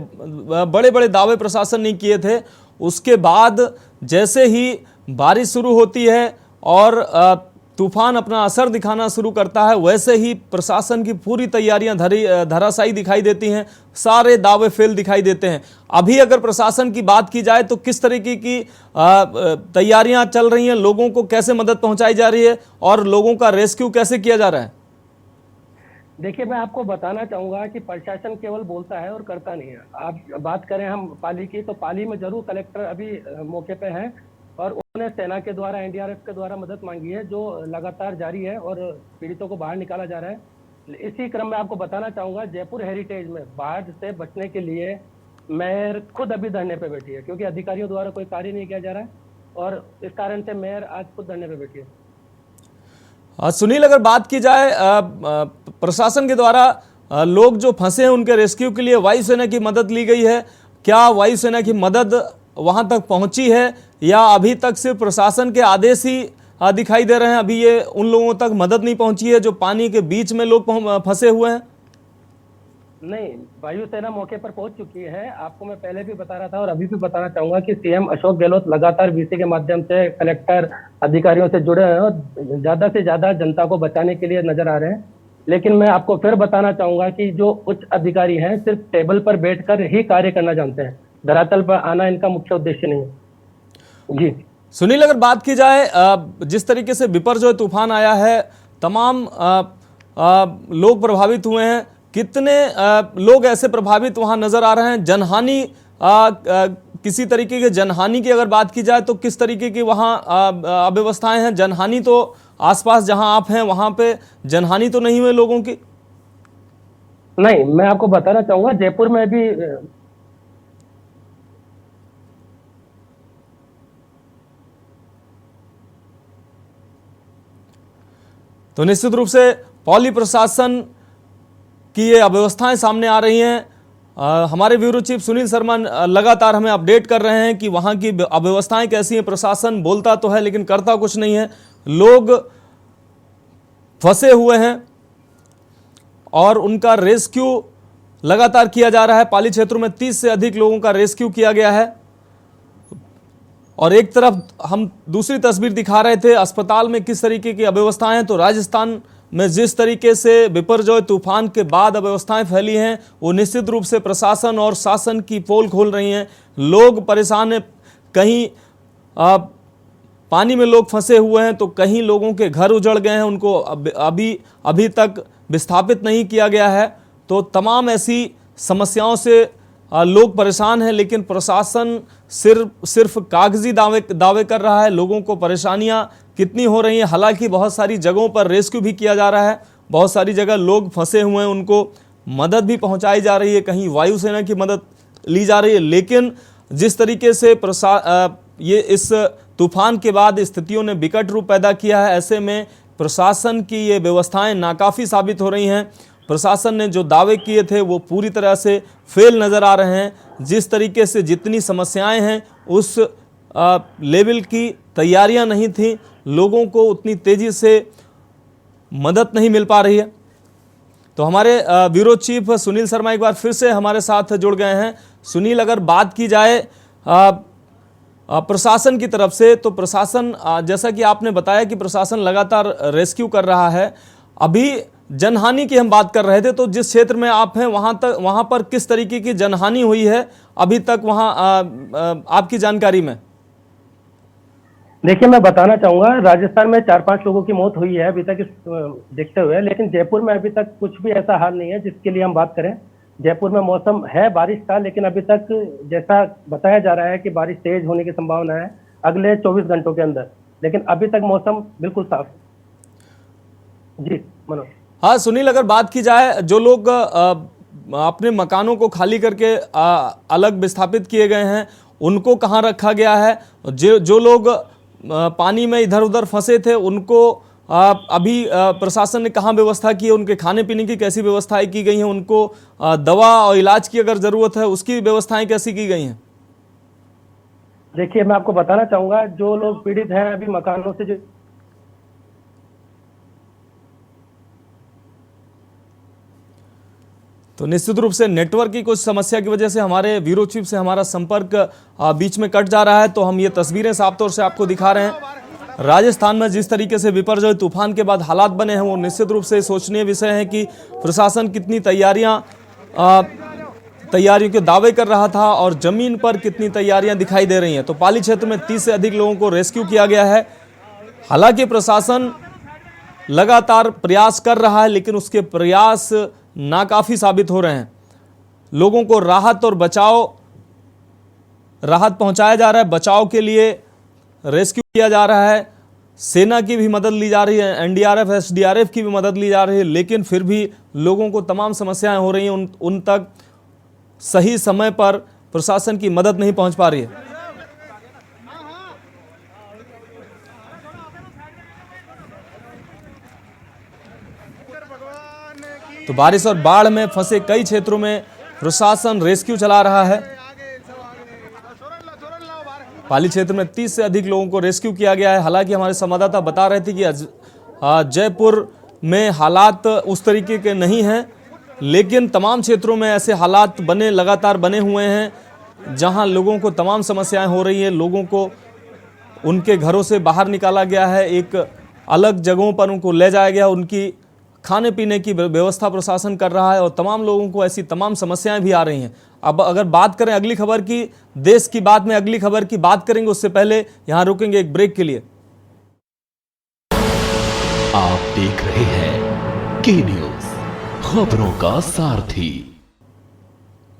बड़े दावे प्रशासन ने किए थे। उसके बाद जैसे ही बारिश शुरू होती है और तूफान अपना असर दिखाना शुरू करता है, वैसे ही प्रशासन की पूरी तैयारियां धराशायी दिखाई देती हैं, सारे दावे फेल दिखाई देते हैं। अभी अगर प्रशासन की बात की जाए तो किस तरीके की तैयारियां चल रही हैं, लोगों को कैसे मदद पहुंचाई जा रही है और लोगों का रेस्क्यू कैसे किया जा रहा है? देखिए, मैं आपको बताना चाहूंगा कि प्रशासन केवल बोलता है और करता नहीं है। आप बात करें हम पाली की, तो पाली में जरूर कलेक्टर अभी मौके पे हैं और उन्होंने सेना के द्वारा, एनडीआरएफ के द्वारा मदद मांगी है, जो लगातार जारी है और पीड़ितों को बाहर निकाला जा रहा है। इसी क्रम में आपको बताना चाहूंगा, जयपुर हेरिटेज में बाढ़ से बचने के लिए मेयर खुद अभी धरने पे बैठी है, क्योंकि अधिकारियों द्वारा कोई कार्य नहीं किया जा रहा है और इस कारण से मेयर आज खुद धरने पे बैठी है। सुनील, अगर बात की जाए प्रशासन के द्वारा लोग जो फंसे हैं उनके रेस्क्यू के लिए वायुसेना की मदद ली गई है। क्या वायुसेना की मदद वहां तक पहुंची है या अभी तक सिर्फ प्रशासन के आदेश ही दिखाई दे रहे हैं? अभी ये उन लोगों तक मदद नहीं पहुंची है जो पानी के बीच में लोग फंसे हुए हैं? नहीं, वायुसेना मौके पर पहुंच चुकी है। आपको मैं पहले भी बता रहा था और अभी भी बताना चाहूंगा कि सीएम अशोक गहलोत लगातार वीसी के माध्यम से कलेक्टर अधिकारियों से जुड़े हैं और ज्यादा से ज्यादा जनता को बचाने के लिए नजर आ रहे हैं। लेकिन मैं आपको फिर बताना चाहूंगा कि जो उच्च अधिकारी हैं सिर्फ टेबल पर बैठकर ही कार्य करना जानते हैं, धरातल पर आना इनका मुख्य उद्देश्य नहीं है। जी सुनील, अगर बात की जाए जिस तरीके से बिपरजॉय तूफान आया है, तमाम लोग प्रभावित हुए हैं, कितने लोग ऐसे प्रभावित वहां नजर आ रहे हैं? जनहानि, किसी तरीके के जनहानि की अगर बात की जाए तो किस तरीके की वहां अव्यवस्थाएं हैं? जनहानि तो आसपास जहां आप हैं वहां पे जनहानि तो नहीं हुई लोगों की? नहीं, मैं आपको बताना चाहूंगा जयपुर में भी तो निश्चित रूप से पौली प्रशासन की ये अव्यवस्थाएं सामने आ रही हैं। हमारे ब्यूरो चीफ सुनील शर्मा लगातार हमें अपडेट कर रहे हैं कि वहां की अव्यवस्थाएं कैसी हैं। प्रशासन बोलता तो है लेकिन करता कुछ नहीं है, लोग फंसे हुए हैं और उनका रेस्क्यू लगातार किया जा रहा है। पाली क्षेत्रों में 30 से अधिक लोगों का रेस्क्यू किया गया है। और एक तरफ हम दूसरी तस्वीर दिखा रहे थे अस्पताल में किस तरीके की अव्यवस्थाएं हैं। तो राजस्थान में जिस तरीके से बिपरजॉय तूफान के बाद अव्यवस्थाएं फैली हैं वो निश्चित रूप से प्रशासन और शासन की पोल खोल रही हैं। लोग परेशान हैं, कहीं पानी में लोग फंसे हुए हैं तो कहीं लोगों के घर उजड़ गए हैं, उनको अभी तक विस्थापित नहीं किया गया है। तो तमाम ऐसी समस्याओं से लोग परेशान हैं, लेकिन प्रशासन सिर्फ कागजी दावे कर रहा है। लोगों को परेशानियां कितनी हो रही हैं, हालांकि बहुत सारी जगहों पर रेस्क्यू भी किया जा रहा है, बहुत सारी जगह लोग फंसे हुए हैं, उनको मदद भी पहुंचाई जा रही है, कहीं वायुसेना की मदद ली जा रही है। लेकिन जिस तरीके से ये इस तूफान के बाद स्थितियों ने विकट रूप पैदा किया है, ऐसे में प्रशासन की ये व्यवस्थाएं नाकाफ़ी साबित हो रही हैं। प्रशासन ने जो दावे किए थे वो पूरी तरह से फेल नज़र आ रहे हैं। जिस तरीके से जितनी समस्याएं हैं उस लेवल की तैयारियां नहीं थी, लोगों को उतनी तेज़ी से मदद नहीं मिल पा रही है। तो हमारे ब्यूरो चीफ सुनील शर्मा एक बार फिर से हमारे साथ जुड़ गए हैं। सुनील, अगर बात की जाए प्रशासन की तरफ से, तो प्रशासन, जैसा कि आपने बताया कि प्रशासन लगातार रेस्क्यू कर रहा है। अभी जनहानि की हम बात कर रहे थे, तो जिस क्षेत्र में आप हैं वहां पर किस तरीके की जनहानि हुई है अभी तक वहां आपकी जानकारी में? देखिए, मैं बताना चाहूंगा, राजस्थान में 4-5 लोगों की मौत हुई है अभी तक इस देखते हुए, लेकिन जयपुर में अभी तक कुछ भी ऐसा हाल नहीं है जिसके लिए हम बात करें। जयपुर में मौसम है बारिश का, लेकिन अभी तक जैसा बताया जा रहा है कि बारिश तेज होने की संभावना है अगले 24 घंटों के अंदर, लेकिन अभी तक मौसम बिल्कुल साफ है। जी मनोज। हाँ सुनील, अगर बात की जाए, जो लोग अपने मकानों को खाली करके अलग विस्थापित किए गए हैं उनको कहाँ रखा गया है? जो लोग पानी में इधर उधर फंसे थे उनको अभी प्रशासन ने कहाँ व्यवस्था की है? उनके खाने पीने की कैसी व्यवस्थाएं की गई हैं? उनको दवा और इलाज की अगर ज़रूरत है उसकी व्यवस्थाएं कैसी की गई हैं? देखिए, मैं आपको बताना चाहूँगा, जो लोग पीड़ित हैं अभी मकानों से, जो तो निश्चित रूप से नेटवर्क की कुछ समस्या की वजह से हमारे ब्यूरो चीफ से हमारा संपर्क बीच में कट जा रहा है। तो हम ये तस्वीरें साफ तौर से आपको दिखा रहे हैं। राजस्थान में जिस तरीके से बिपरजॉय तूफान के बाद हालात बने हैं वो निश्चित रूप से सोचनीय विषय है कि प्रशासन कितनी तैयारियों के दावे कर रहा था और जमीन पर कितनी तैयारियां दिखाई दे रही हैं। तो पाली क्षेत्र में 30 से अधिक लोगों को रेस्क्यू किया गया है। हालांकि प्रशासन लगातार प्रयास कर रहा है, लेकिन उसके प्रयास नाकाफी साबित हो रहे हैं। लोगों को राहत पहुंचाया जा रहा है, बचाव के लिए रेस्क्यू किया जा रहा है, सेना की भी मदद ली जा रही है, एनडीआरएफ एसडीआरएफ की भी मदद ली जा रही है, लेकिन फिर भी लोगों को तमाम समस्याएं हो रही हैं, उन तक सही समय पर प्रशासन की मदद नहीं पहुंच पा रही है। तो बारिश और बाढ़ में फंसे कई क्षेत्रों में प्रशासन रेस्क्यू चला रहा है। पाली क्षेत्र में 30 से अधिक लोगों को रेस्क्यू किया गया है। हालांकि हमारे संवाददाता बता रहे थे कि जयपुर में हालात उस तरीके के नहीं हैं, लेकिन तमाम क्षेत्रों में ऐसे हालात लगातार बने हुए हैं जहां लोगों को तमाम समस्याएं हो रही हैं। लोगों को उनके घरों से बाहर निकाला गया है, एक अलग जगहों पर उनको ले जाया गया, उनकी खाने पीने की व्यवस्था प्रशासन कर रहा है और तमाम लोगों को ऐसी तमाम समस्याएं भी आ रही हैं। अब अगर बात करें अगली खबर की, देश की बात में अगली खबर की बात करेंगे, उससे पहले यहां रुकेंगे एक ब्रेक के लिए। आप देख रहे हैं के न्यूज, खबरों का सारथी।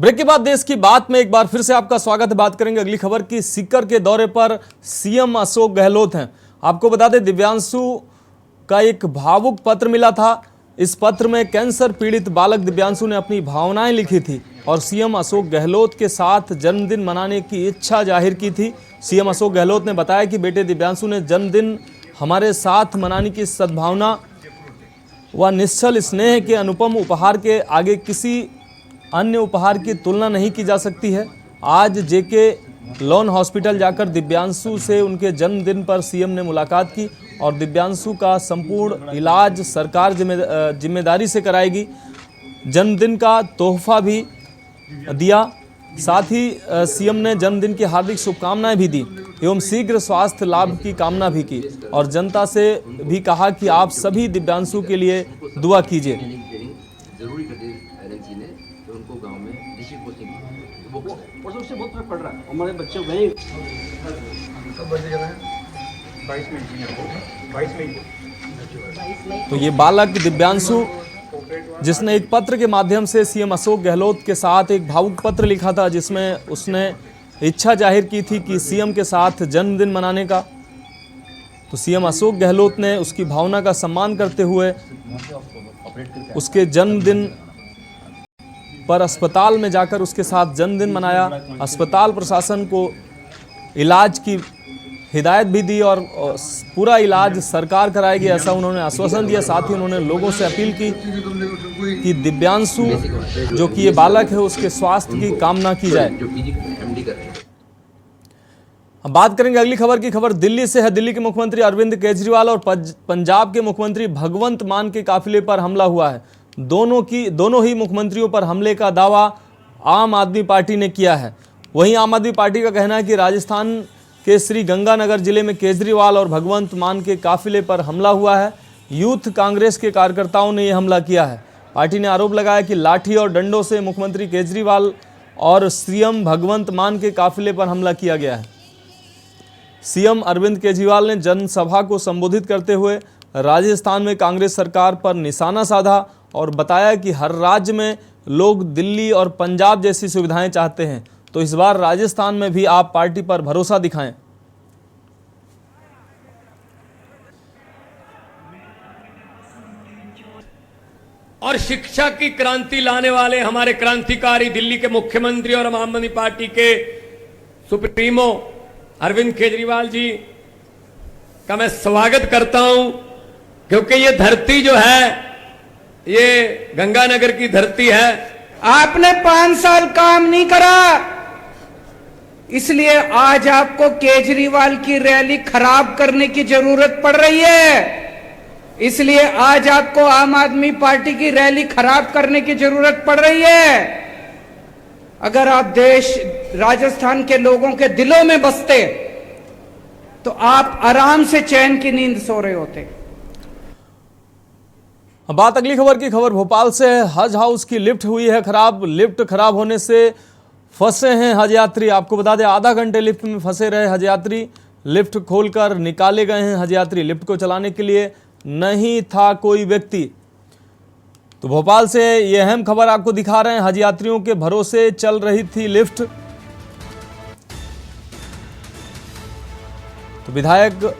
ब्रेक के बाद देश की बात में एक बार फिर से आपका स्वागत है। बात करेंगे अगली खबर की। सीकर के दौरे पर सीएम अशोक गहलोत हैं। आपको बता दें, दिव्यांशु का एक भावुक पत्र मिला था। इस पत्र में कैंसर पीड़ित बालक दिव्यांशु ने अपनी भावनाएं लिखी थी और सीएम अशोक गहलोत के साथ जन्मदिन मनाने की इच्छा जाहिर की थी। सीएम अशोक गहलोत ने बताया कि बेटे दिव्यांशु ने जन्मदिन हमारे साथ मनाने की सद्भावना व निश्चल स्नेह के अनुपम उपहार के आगे किसी अन्य उपहार की तुलना नहीं की जा सकती है। आज जेके लॉन हॉस्पिटल जाकर दिव्यांशु से उनके जन्मदिन पर सीएम ने मुलाकात की और दिव्यांशु का संपूर्ण इलाज सरकार जिम्मेदारी से कराएगी। जन्मदिन का तोहफा भी दिया, साथ ही सीएम ने जन्मदिन की हार्दिक शुभकामनाएं भी दी। एवं शीघ्र स्वास्थ्य लाभ की कामना भी की और जनता से भी कहा कि आप सभी दिव्यांशु के लिए दुआ कीजिए। जरूरी कर दी एलएनसी ने कि उनको गांव में डिस्ट्रिक्ट पोस्टिंग और उससे बहुत फर्क पड़ रहा है। हमारे बच्चे गए कब बजे जा रहे हैं 22 मई तो ये बालक दिव्यांशु जिसने एक पत्र के माध्यम से सीएम अशोक गहलोत के साथ एक भावुक पत्र लिखा था, जिसमें उसने इच्छा जाहिर की थी कि सीएम के साथ जन्मदिन मनाने का, तो सीएम अशोक गहलोत ने उसकी भावना का सम्मान करते हुए उसके जन्मदिन पर अस्पताल में जाकर उसके साथ जन्मदिन मनाया। अस्पताल प्रशासन को इलाज की हिदायत भी दी और पूरा इलाज सरकार कराएगी, ऐसा उन्होंने आश्वासन दिया। साथ ही उन्होंने लोगों से अपील की कि दिव्यांशु जो कि ये बालक है उसके स्वास्थ्य की कामना की जाए। अब बात करेंगे अगली खबर की। खबर दिल्ली से है। दिल्ली के मुख्यमंत्री अरविंद केजरीवाल और पंजाब के मुख्यमंत्री भगवंत मान के काफिले पर हमला हुआ है। दोनों ही मुख्यमंत्रियों पर हमले का दावा आम आदमी पार्टी ने किया है। वहीं आम आदमी पार्टी का कहना है कि राजस्थान के श्री गंगानगर जिले में केजरीवाल और भगवंत मान के काफिले पर हमला हुआ है। यूथ कांग्रेस के कार्यकर्ताओं ने यह हमला किया है। पार्टी ने आरोप लगाया कि लाठी और डंडों से मुख्यमंत्री केजरीवाल और सीएम भगवंत मान के काफिले पर हमला किया गया है। सीएम अरविंद केजरीवाल ने जनसभा को संबोधित करते हुए राजस्थान में कांग्रेस सरकार पर निशाना साधा और बताया कि हर राज्य में लोग दिल्ली और पंजाब जैसी सुविधाएं चाहते हैं, तो इस बार राजस्थान में भी आप पार्टी पर भरोसा दिखाएं। और शिक्षा की क्रांति लाने वाले हमारे क्रांतिकारी दिल्ली के मुख्यमंत्री और आम आदमी पार्टी के सुप्रीमो अरविंद केजरीवाल जी का मैं स्वागत करता हूं, क्योंकि ये धरती जो है ये गंगानगर की धरती है। आपने 5 साल काम नहीं करा, इसलिए आज आपको केजरीवाल की रैली खराब करने की जरूरत पड़ रही है। इसलिए आज आपको आम आदमी पार्टी की रैली खराब करने की जरूरत पड़ रही है। अगर आप राजस्थान के लोगों के दिलों में बसते तो आप आराम से चैन की नींद सो रहे होते। अब बात अगली खबर की। खबर भोपाल से है। हज हाउस की लिफ्ट हुई है खराब। लिफ्ट खराब होने से फंसे हैं हज यात्री। आपको बता दें आधा घंटे लिफ्ट में फंसे रहे हज यात्री। लिफ्ट खोलकर निकाले गए हैं हज यात्री। लिफ्ट को चलाने के लिए नहीं था कोई व्यक्ति। तो भोपाल से ये अहम खबर आपको दिखा रहे हैं। हज यात्रियों के भरोसे चल रही थी लिफ्ट। तो विधायक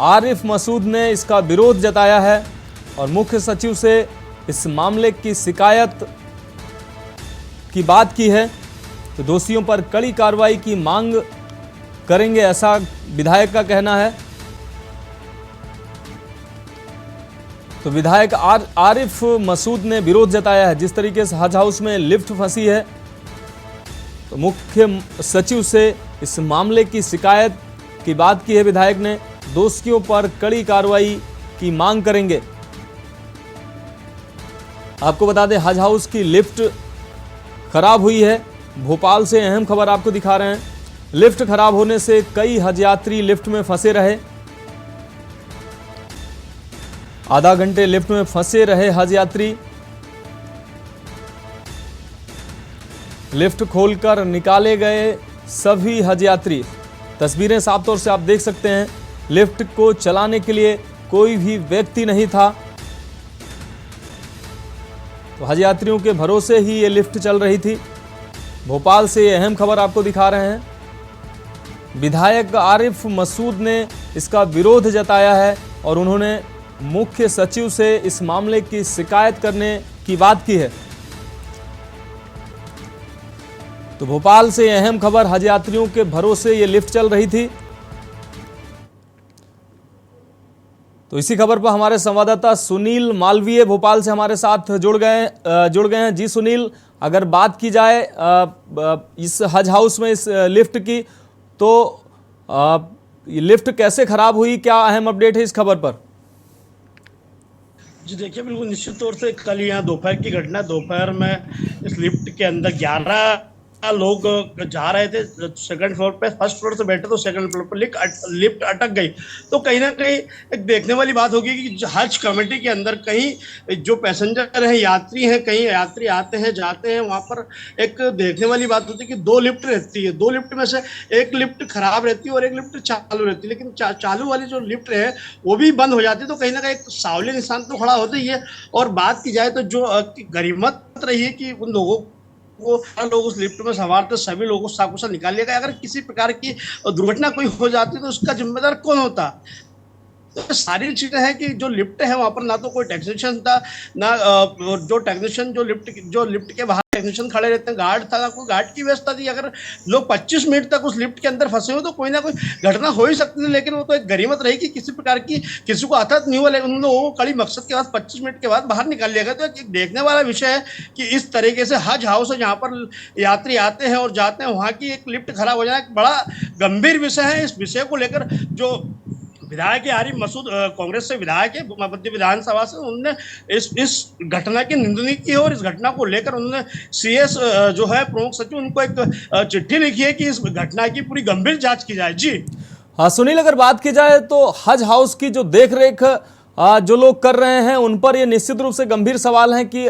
आरिफ मसूद ने इसका विरोध जताया है और मुख्य सचिव से इस मामले की शिकायत की बात की है। तो दोषियों पर कड़ी कार्रवाई की मांग करेंगे, ऐसा विधायक का कहना है। तो विधायक आरिफ मसूद ने विरोध जताया है। जिस तरीके से हज हाउस में लिफ्ट फंसी है, तो मुख्य सचिव से इस मामले की शिकायत की बात की है विधायक ने। दोषियों पर कड़ी कार्रवाई की मांग करेंगे। आपको बता दें हज हाउस की लिफ्ट खराब हुई है। भोपाल से अहम खबर आपको दिखा रहे हैं। लिफ्ट खराब होने से कई हज यात्री लिफ्ट में फंसे रहे। आधा घंटे लिफ्ट में फंसे रहे हज यात्री। लिफ्ट खोलकर निकाले गए सभी हज यात्री। तस्वीरें साफ तौर से आप देख सकते हैं। लिफ्ट को चलाने के लिए कोई भी व्यक्ति नहीं था। तो हज यात्रियों के भरोसे ही ये लिफ्ट चल रही थी। भोपाल से ये अहम खबर आपको दिखा रहे हैं। विधायक आरिफ मसूद ने इसका विरोध जताया है और उन्होंने मुख्य सचिव से इस मामले की शिकायत करने की बात की है। तो भोपाल से अहम खबर, हज यात्रियों के भरोसे ये लिफ्ट चल रही थी। तो इसी खबर पर हमारे संवाददाता सुनील मालवीय भोपाल से हमारे साथ जुड़ गए हैं। जी सुनील, अगर बात की जाए इस हज हाउस में इस लिफ्ट की, तो ये लिफ्ट कैसे खराब हुई, क्या अहम अपडेट है इस खबर पर? जी देखिए, बिल्कुल निश्चित तौर से कल यहाँ दोपहर की घटना। दोपहर में इस लिफ्ट के अंदर 11 लोग जा रहे थे सेकंड फ्लोर पे, फर्स्ट फ्लोर से बैठे तो सेकंड फ्लोर पर लिफ्ट अटक गई। तो कहीं ना कहीं एक देखने वाली बात होगी कि हज कमेटी के अंदर कहीं जो पैसेंजर हैं, यात्री हैं, कहीं यात्री आते हैं जाते हैं, वहां पर एक देखने वाली बात होती है कि 2 लिफ्ट रहती है, 2 लिफ्ट में से एक लिफ्ट खराब रहती है और एक लिफ्ट चालू रहती है, लेकिन चालू वाली जो लिफ्ट है वो भी बंद हो जाती है। तो कहीं ना कहीं एक सावले निशान तो खड़ा होता ही है। और बात की जाए तो जो गनीमत रही है कि उन लोगों वो लोग उस लिफ्ट में सवार थे, सभी लोगों को साकुशल निकाल लिया गया। अगर किसी प्रकार की दुर्घटना कोई हो जाती तो उसका जिम्मेदार कौन होता? तो सारी चीजें हैं कि जो लिफ्ट है वहां पर ना तो कोई टेक्नीशियन था, ना जो टेक्नीशियन जो लिफ्ट के बाहर टेक्नीशियन खड़े रहते हैं, गार्ड था, ना कोई गार्ड की व्यवस्था थी। अगर लोग 25 मिनट तक उस लिफ्ट के अंदर फंसे हो तो कोई ना कोई घटना हो ही सकती थी। लेकिन वो तो एक गनीमत रही कि किसी प्रकार की किसी को आफत नहीं हुआ, लेकिन उन लोगों को कड़ी मकसद के बाद 25 मिनट के बाद बाहर निकाल लिया गया। तो एक देखने वाला विषय है कि इस तरीके से हज हाउस है जहाँ पर यात्री आते हैं और जाते हैं, वहाँ की एक लिफ्ट खराब हो जाना एक बड़ा गंभीर विषय है। इस विषय को लेकर जो विधायक आरिफ मसूद कांग्रेस से विधायक है मध्य विधानसभा से, उन्होंने इस घटना की निंदनीय की है और इस घटना को लेकर उन्होंने सीएस जो है प्रमुख सचिव, उनको एक चिट्ठी लिखी है कि इस घटना की पूरी गंभीर जांच की जाए। जी हाँ सुनील, अगर बात की जाए तो हज हाउस की जो देख रेख जो लोग कर रहे हैं उन पर ये निश्चित रूप से गंभीर सवाल है कि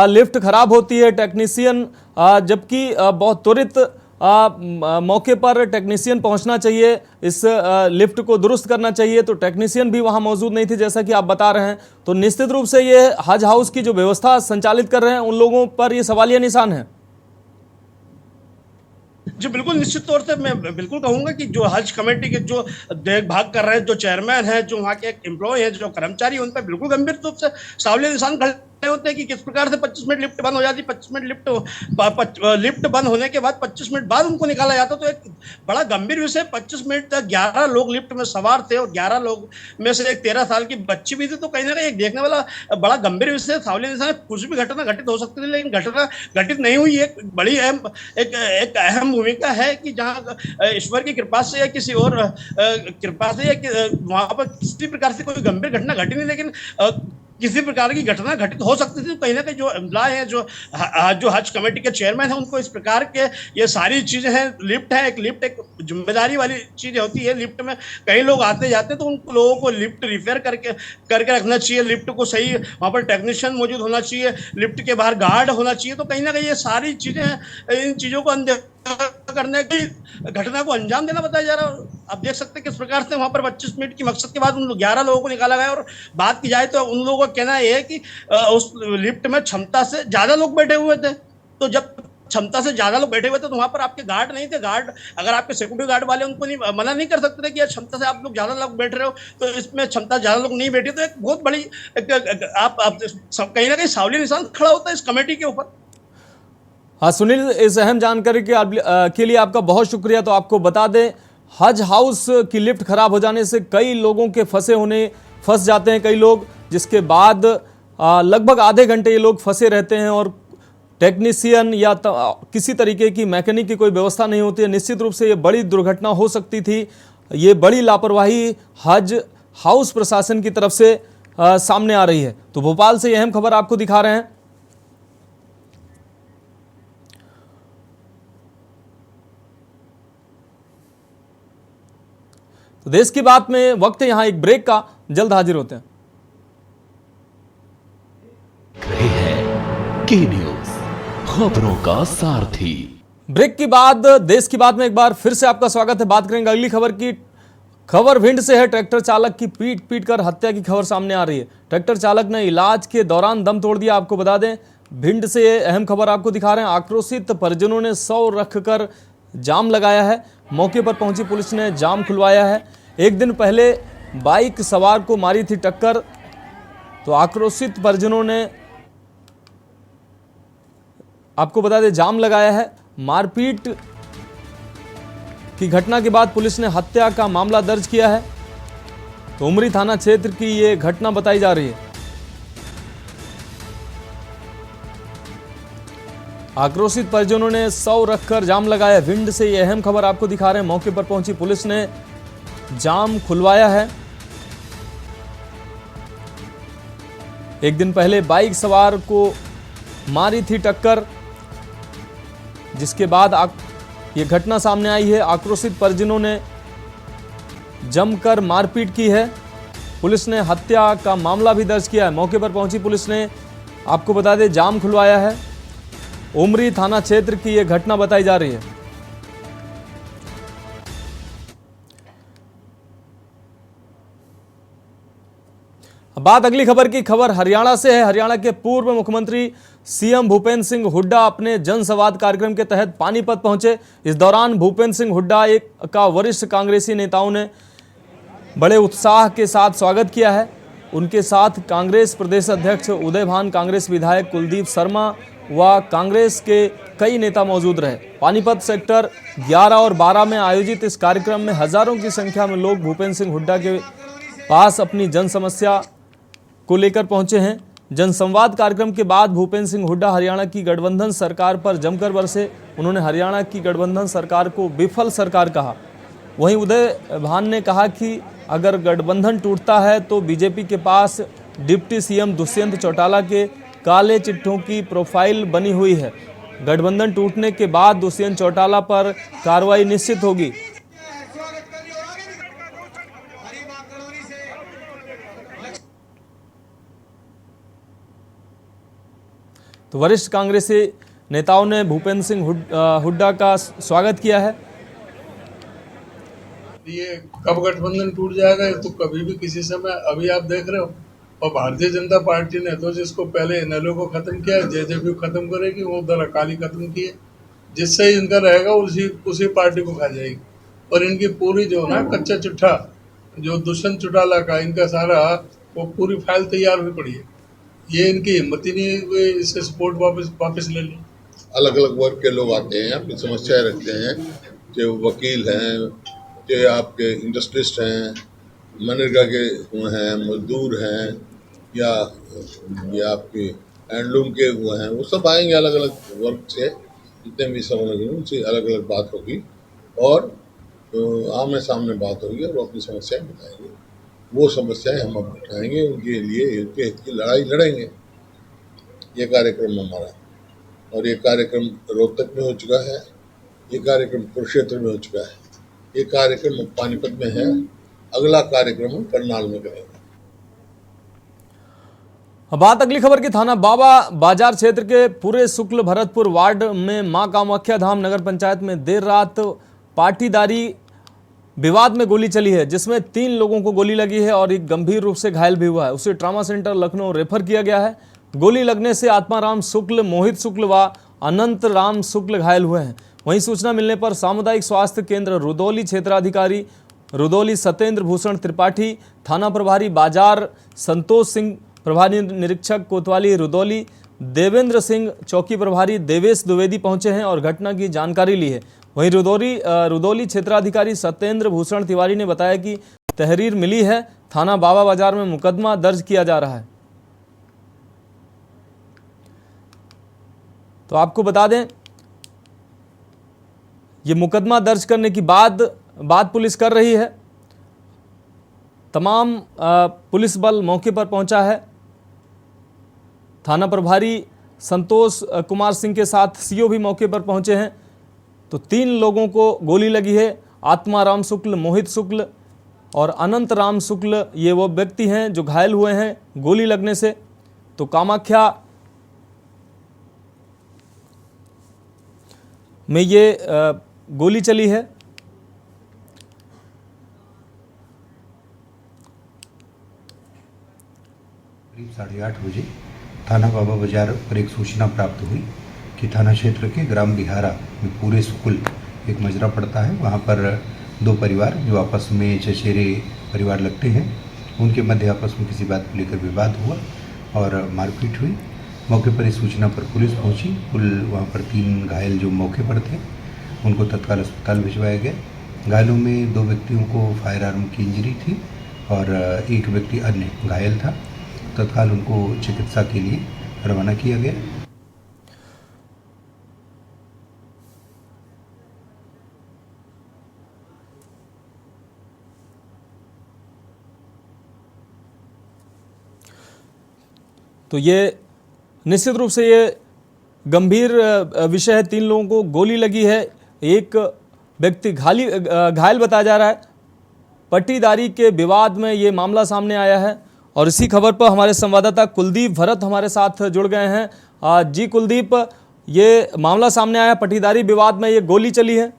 लिफ्ट खराब होती है, टेक्नीशियन जबकि बहुत त्वरित मौके पर टेक्नीशियन पहुंचना चाहिए, इस लिफ्ट को दुरुस्त करना चाहिए, तो टेक्नीशियन भी वहां मौजूद नहीं थे जैसा कि आप बता रहे हैं। तो निश्चित रूप से ये हज हाउस की जो व्यवस्था संचालित कर रहे हैं उन लोगों पर ये सवालिया निशान है। जी बिल्कुल, निश्चित तौर से मैं बिल्कुल कहूंगा कि जो हज कमेटी के जो देखभाल कर रहे हैं, जो चेयरमैन है, जो वहाँ के एक एम्प्लॉय है, जो कर्मचारी है, उन पर बिल्कुल गंभीर रूप से सावले निशान खड़े होते हैं कि किस प्रकार से 25 मिनट लिफ्ट बंद हो जाती, 25 मिनट लिफ्ट बंद होने के बाद 25 मिनट बाद उनको निकाला जाता। तो एक बड़ा गंभीर विषय, 25 मिनट तक 11 लोग लिफ्ट में सवार थे और 11 लोग में से एक 13 साल की बच्ची भी थी। तो कहीं ना कहीं एक देखने वाला बड़ा गंभीर विषय, सावले निशान, कुछ भी घटना घटित हो सकती थी लेकिन घटना घटित नहीं हुई। एक बड़ी एक अहम भूमिका है कि जहाँ ईश्वर की कृपा से या किसी और कृपा से वहां पर किसी प्रकार से कोई गंभीर घटना घटी नहीं, लेकिन किसी प्रकार की घटना घटित हो सकती थी। कहीं ना कहीं जो एम्प्लॉय है, जो हज कमेटी के चेयरमैन है, उनको इस प्रकार के ये सारी चीजें हैं। लिफ्ट है, एक लिफ्ट एक जिम्मेदारी वाली चीज होती है। लिफ्ट में कई लोग आते जाते तो उन लोगों को लिफ्ट रिपेयर करके रखना चाहिए, लिफ्ट को सही वहाँ पर टेक्नीशियन मौजूद होना चाहिए, लिफ्ट के बाहर गार्ड होना चाहिए। तो कहीं ना कहीं ये सारी चीजें हैं, इन चीजों को करने की घटना को अंजाम देना बताया जा रहा है। आप देख सकते हैं किस प्रकार से वहां पर 25 मिनट की मकसद के बाद उन 11 लोगों को निकाला गया। और बात की जाए तो उन लोगों का कहना यह है कि उस लिफ्ट में क्षमता से ज्यादा लोग बैठे हुए थे। तो जब क्षमता से ज्यादा लोग बैठे हुए थे तो वहां पर आपके गार्ड नहीं थे। गार्ड अगर आपके सिक्योरिटी गार्ड वाले उनको नहीं मना नहीं कर सकते थे कि क्षमता से आप लोग ज्यादा लोग बैठ रहे हो, तो इसमें क्षमता ज्यादा लोग नहीं बैठे। तो एक बहुत बड़ी आप कहीं ना कहीं सावली निशान खड़ा होता है इस कमेटी के ऊपर। हाँ सुनील, इस अहम जानकारी के लिए आपका बहुत शुक्रिया। तो आपको बता दें, हज हाउस की लिफ्ट खराब हो जाने से कई लोगों के फंस जाते हैं कई लोग, जिसके बाद लगभग आधे घंटे ये लोग फंसे रहते हैं और टेक्नीशियन या किसी तरीके की मैकेनिक की कोई व्यवस्था नहीं होती है। निश्चित रूप से ये बड़ी दुर्घटना हो सकती थी। ये बड़ी लापरवाही हज हाउस प्रशासन की तरफ से सामने आ रही है। तो भोपाल से यह अहम खबर आपको दिखा रहे हैं। तो देश की बात में वक्त है यहां एक ब्रेक का, जल्द हाजिर होते हैं। रहे हैं के न्यूज़, खबरों का सारथी। ब्रेक के बाद देश की बात में एक बार फिर से आपका स्वागत है। बात करेंगे अगली खबर की। खबर भिंड से है। ट्रैक्टर चालक की पीट कर हत्या की खबर सामने आ रही है। ट्रैक्टर चालक ने इलाज के दौरान दम तोड़ दिया। आपको बता दें, भिंड से अहम खबर आपको दिखा रहे हैं। आक्रोशित परिजनों ने 100 रखकर जाम लगाया है। मौके पर पहुंची पुलिस ने जाम खुलवाया है। एक दिन पहले बाइक सवार को मारी थी टक्कर, तो आक्रोशित परिजनों ने, आपको बता दें, जाम लगाया है। मारपीट की घटना के बाद पुलिस ने हत्या का मामला दर्ज किया है। तो उमरी थाना क्षेत्र की ये घटना बताई जा रही है। आक्रोशित परिजनों ने 100 रखकर जाम लगाया। भिंड से यह अहम खबर आपको दिखा रहे हैं। मौके पर पहुंची पुलिस ने जाम खुलवाया है। एक दिन पहले बाइक सवार को मारी थी टक्कर, जिसके बाद ये घटना सामने आई है। आक्रोशित परिजनों ने जमकर मारपीट की है। पुलिस ने हत्या का मामला भी दर्ज किया है। मौके पर पहुंची पुलिस ने, आपको बता दें, जाम खुलवाया है। उमरी थाना क्षेत्र की यह घटना बताई जा रही है। बात अगली खबर की। खबर हरियाणा से है। हरियाणा के पूर्व मुख्यमंत्री सीएम भूपेंद्र सिंह हुड्डा अपने जनसंवाद कार्यक्रम के तहत पानीपत पहुंचे। इस दौरान भूपेंद्र सिंह हुड्डा का वरिष्ठ कांग्रेसी नेताओं ने बड़े उत्साह के साथ स्वागत किया है। उनके साथ कांग्रेस प्रदेश अध्यक्ष उदयभान, कांग्रेस विधायक कुलदीप शर्मा व कांग्रेस के कई नेता मौजूद रहे। पानीपत सेक्टर 11 और 12 में आयोजित इस कार्यक्रम में हजारों की संख्या में लोग भूपेंद्र सिंह हुड्डा के पास अपनी जन समस्या को लेकर पहुंचे हैं। जनसंवाद कार्यक्रम के बाद भूपेंद्र सिंह हुड्डा हरियाणा की गठबंधन सरकार पर जमकर बरसे। उन्होंने हरियाणा की गठबंधन सरकार को विफल सरकार कहा। वहीं उदयभान ने कहा कि अगर गठबंधन टूटता है तो बीजेपी के पास डिप्टी सीएम दुष्यंत चौटाला के काले चिट्ठों की प्रोफाइल बनी हुई है। गठबंधन टूटने के बाद दुष्यंत चौटाला पर कार्रवाई निश्चित होगी। तो वरिष्ठ कांग्रेसी नेताओं ने भूपेंद्र सिंह हुड्डा का स्वागत किया है। ये कब गठबंधन टूट जाएगा ये तो कभी भी किसी समय, अभी आप देख रहे हो। और भारतीय जनता पार्टी ने तो जिसको पहले इनेलो को खत्म किया, जेजेपी को खत्म करेगी, वो उधर अकाली खत्म किए, जिससे इनका रहेगा उसी पार्टी को खा जाएगी। और इनकी पूरी जो ना कच्चा चिट्ठा जो दुष्यंत चौटाला का, इनका सारा वो पूरी फाइल तैयार हुई पड़ी है। ये इनकी हिम्मत ही नहीं हुई इससे सपोर्ट वापस ले ली। अलग अलग वर्ग के लोग आते हैं, अपनी समस्याएं रखते हैं, जो वकील हैं, जो आपके इंडस्ट्रिस्ट हैं, मनरेगा के हुए हैं, मजदूर हैं, या आपके हैंडलूम के हुए हैं, वो सब आएंगे अलग अलग वर्ग से। जितने भी सब लगे उनसे अलग अलग बात होगी और आमने सामने बात होगी और वो अपनी समस्याएं बताएंगे। वो समस्याएं हम अब उठाएंगे, उनके लिए उनके हित की लड़ाई लड़ेंगे। ये कार्यक्रम हमारा, और ये कार्यक्रम रोहतक में हो चुका है, ये कार्यक्रम कुरुक्षेत्र में हो चुका है, ये कार्यक्रम पानीपत में है, अगला कार्यक्रम हम करनाल में करेंगे। बात अगली खबर की। थाना बाबा बाजार क्षेत्र के पूरे शुक्ल भरतपुर वार्ड में मां कामाख्या धाम नगर पंचायत में देर रात पाटीदारी विवाद में गोली चली है, जिसमें 3 लोगों को गोली लगी है और एक गंभीर रूप से घायल भी हुआ है। उसे ट्रॉमा सेंटर लखनऊ रेफर किया गया है। गोली लगने से आत्माराम शुक्ल, मोहित शुक्ल व अनंत राम शुक्ल घायल हुए हैं। वहीं सूचना मिलने पर सामुदायिक स्वास्थ्य केंद्र रुदौली क्षेत्राधिकारी रुदौली सत्येंद्र भूषण त्रिपाठी, थाना प्रभारी बाजार संतोष सिंह, प्रभारी निरीक्षक कोतवाली रुदौली देवेंद्र सिंह, चौकी प्रभारी देवेश द्विवेदी पहुंचे हैं और घटना की जानकारी ली है। वहीं रुदौली क्षेत्राधिकारी सत्येंद्र भूषण तिवारी ने बताया कि तहरीर मिली है, थाना बाबा बाजार में मुकदमा दर्ज किया जा रहा है। तो आपको बता दें, ये मुकदमा दर्ज करने की बात पुलिस कर रही है। तमाम पुलिस बल मौके पर पहुंचा है। थाना प्रभारी संतोष कुमार सिंह के साथ सीओ भी मौके पर पहुंचे हैं। तो 3 लोगों को गोली लगी है। आत्माराम शुक्ल, मोहित शुक्ल और अनंत राम शुक्ल, ये वो व्यक्ति हैं जो घायल हुए हैं गोली लगने से। तो कामाख्या में ये गोली चली है। करीब 8:30 बजे थाना बाबा बाजार पर एक सूचना प्राप्त हुई कि थाना क्षेत्र के ग्राम बिहारा में पूरे सुकुल एक मजरा पड़ता है। वहाँ पर 2 परिवार जो आपस में चचेरे परिवार लगते हैं, उनके मध्य आपस में किसी बात को लेकर विवाद हुआ और मारपीट हुई। मौके पर इस सूचना पर पुलिस पहुंची। कुल वहाँ पर 3 घायल जो मौके पर थे उनको तत्काल अस्पताल भिजवाया गया। घायलों में 2 व्यक्तियों को फायर आर्म की इंजरी थी और एक व्यक्ति अन्य घायल था। तत्काल उनको चिकित्सा के लिए रवाना किया गया। तो ये निश्चित रूप से ये गंभीर विषय है। 3 लोगों को गोली लगी है, एक व्यक्ति घायल बताया जा रहा है। पट्टीदारी के विवाद में ये मामला सामने आया है और इसी खबर पर हमारे संवाददाता कुलदीप भरत हमारे साथ जुड़ गए हैं। जी कुलदीप, ये मामला सामने आया, पट्टीदारी विवाद में ये गोली चली है।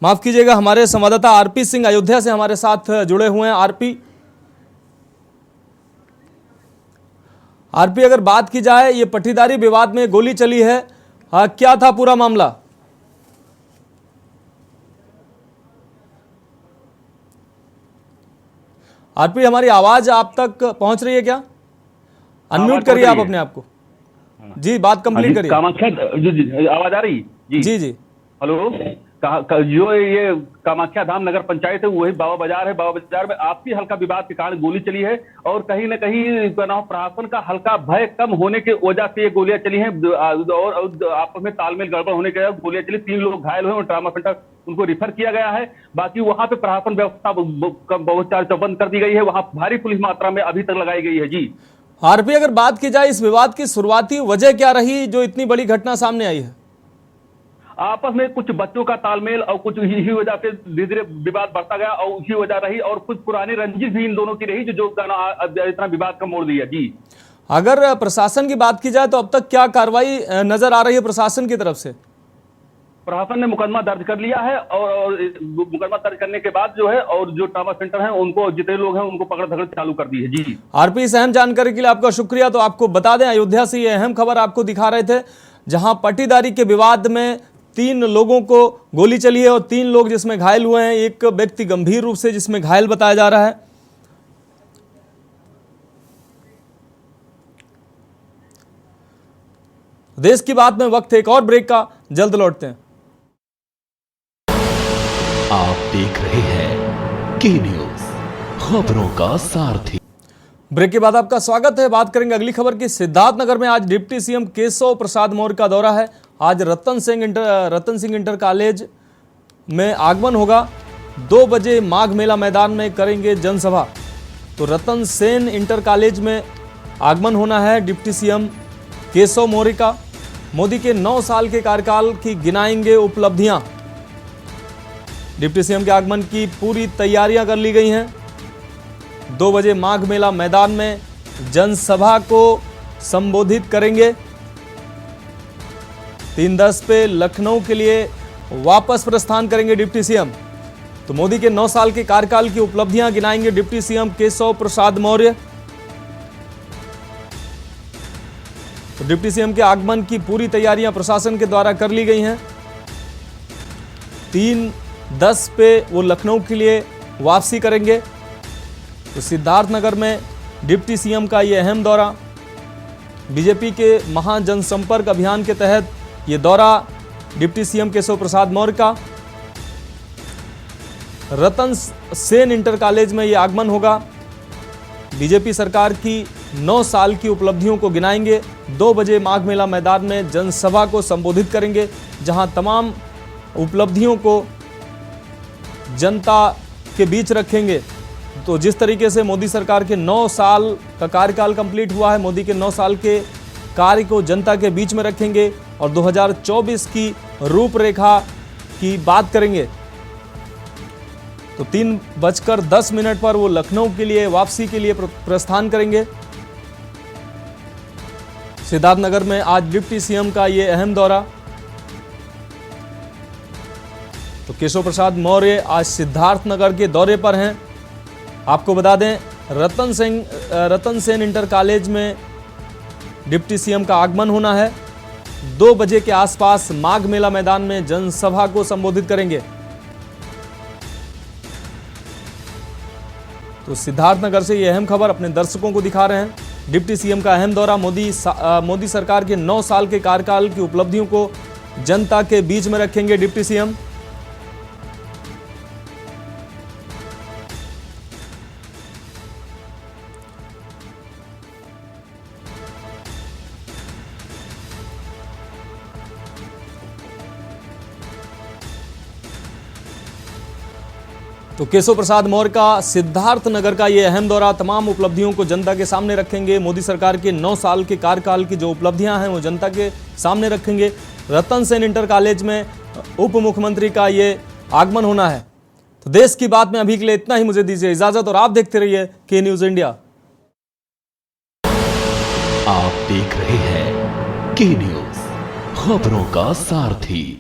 माफ कीजिएगा, हमारे संवाददाता आरपी सिंह अयोध्या से हमारे साथ जुड़े हुए हैं। आरपी, अगर बात की जाए ये पट्टीदारी विवाद में गोली चली है, क्या था पूरा मामला? आरपी, हमारी आवाज आप तक पहुंच रही है क्या? अनम्यूट करिए आप अपने आप को। जी, बात कंप्लीट करिए। कामाख्या जी, आवाज आ रही? जी जी। हेलो, जो ये कामाख्या धाम नगर पंचायत है, वही बाबा बाजार है। बाबा बाजार में आपसी हल्का विवाद के कारण गोली चली है और कहीं न कहीं प्रशासन का हल्का भय कम होने की वजह से ये गोलियां चली हैं और आपस में तालमेल गड़बड़ होने के कारण गोलियां चली। 3 लोग घायल हुए और ट्रामा सेंटर उनको रिफर किया गया है। बाकी वहां पे प्रशासन व्यवस्था बहुत चौबंद कर दी गई है। वहां भारी पुलिस मात्रा में अभी तक लगाई गई है। जी आरपी, अगर बात की जाए इस विवाद की शुरुआती वजह क्या रही जो इतनी बड़ी घटना सामने आई है? आपस में कुछ बच्चों का तालमेल और कुछ इसी वजह से धीरे धीरे विवाद बढ़ता गया और उसी वजह रही और कुछ पुरानी रंजिश भी इन दोनों की रही जो इतना विवाद का मोड़ दिया। जी, अगर प्रशासन की बात की जाए तो अब तक क्या कार्रवाई नजर आ रही है प्रशासन की तरफ से? प्रशासन ने मुकदमा दर्ज कर लिया है और मुकदमा दर्ज करने के बाद जो है और जो ट्रामा सेंटर है उनको जितने लोग हैं उनको पकड़ धकड़ चालू कर दी है। जी आरपी, इस अहम जानकारी के लिए आपका शुक्रिया। तो आपको बता दें, अयोध्या से ये अहम खबर आपको दिखा रहे थे, जहां पट्टीदारी के विवाद में 3 लोगों को गोली चली है और 3 लोग जिसमें घायल हुए हैं। एक व्यक्ति गंभीर रूप से जिसमें घायल बताया जा रहा है। देश की बात में वक्त है एक और ब्रेक का, जल्द लौटते हैं। आप देख रहे हैं के न्यूज, खबरों का सारथी। ब्रेक के बाद आपका स्वागत है। बात करेंगे अगली खबर की। सिद्धार्थनगर में आज डिप्टी सीएम केशव प्रसाद मौर्य का दौरा है। आज रतन सिंह इंटर कॉलेज में आगमन होगा। 2 बजे माघ मेला मैदान में करेंगे जनसभा। तो रतन सेन इंटर कॉलेज में आगमन होना है डिप्टी सीएम केशव मौर्य का। मोदी के 9 साल के कार्यकाल की गिनाएंगे उपलब्धियां। डिप्टी सीएम के आगमन की पूरी तैयारियां कर ली गई हैं। 2 बजे माघ मेला मैदान में जनसभा को संबोधित करेंगे। 3:10 पे लखनऊ के लिए वापस प्रस्थान करेंगे डिप्टी सीएम। तो मोदी के 9 साल के कार्यकाल की उपलब्धियां गिनाएंगे डिप्टी सीएम केशव प्रसाद मौर्य। तो डिप्टी सीएम के आगमन की पूरी तैयारियां प्रशासन के द्वारा कर ली गई हैं। 3:10 पे वो लखनऊ के लिए वापसी करेंगे। तो सिद्धार्थनगर में डिप्टी सीएम का ये अहम दौरा, बीजेपी के महाजनसंपर्क अभियान के तहत ये दौरा डिप्टी सीएम केशव प्रसाद मौर्य का। रतन सेन इंटर कॉलेज में ये आगमन होगा। बीजेपी सरकार की 9 साल की उपलब्धियों को गिनाएंगे। 2 बजे माघ मेला मैदान में जनसभा को संबोधित करेंगे, जहां तमाम उपलब्धियों को जनता के बीच रखेंगे। तो जिस तरीके से मोदी सरकार के 9 साल का कार्यकाल कंप्लीट हुआ है, मोदी के 9 साल के कार्य को जनता के बीच में रखेंगे और 2024 की रूपरेखा की बात करेंगे। तो 3:10 पर वो लखनऊ के लिए वापसी के लिए प्रस्थान करेंगे। सिद्धार्थनगर में आज डिप्टी सीएम का ये अहम दौरा। तो केशव प्रसाद मौर्य आज सिद्धार्थनगर के दौरे पर हैं। आपको बता दें, रतन सेन इंटर कॉलेज में डिप्टी सीएम का आगमन होना है। 2 बजे के आसपास माघ मेला मैदान में जनसभा को संबोधित करेंगे। तो सिद्धार्थनगर से यह अहम खबर अपने दर्शकों को दिखा रहे हैं। डिप्टी सीएम का अहम दौरा, मोदी सरकार के 9 साल के कार्यकाल की उपलब्धियों को जनता के बीच में रखेंगे डिप्टी सीएम। तो केशव प्रसाद मौर्य का सिद्धार्थ नगर का ये अहम दौरा, तमाम उपलब्धियों को जनता के सामने रखेंगे। मोदी सरकार के 9 साल के कार्यकाल की जो उपलब्धियां हैं वो जनता के सामने रखेंगे। रतन सेन इंटर कॉलेज में उप मुख्यमंत्री का ये आगमन होना है। तो देश की बात में अभी के लिए इतना ही, मुझे दीजिए इजाजत और आप देखते रहिए के न्यूज इंडिया। आप देख रहे हैं के न्यूज, खबरों का सारथी।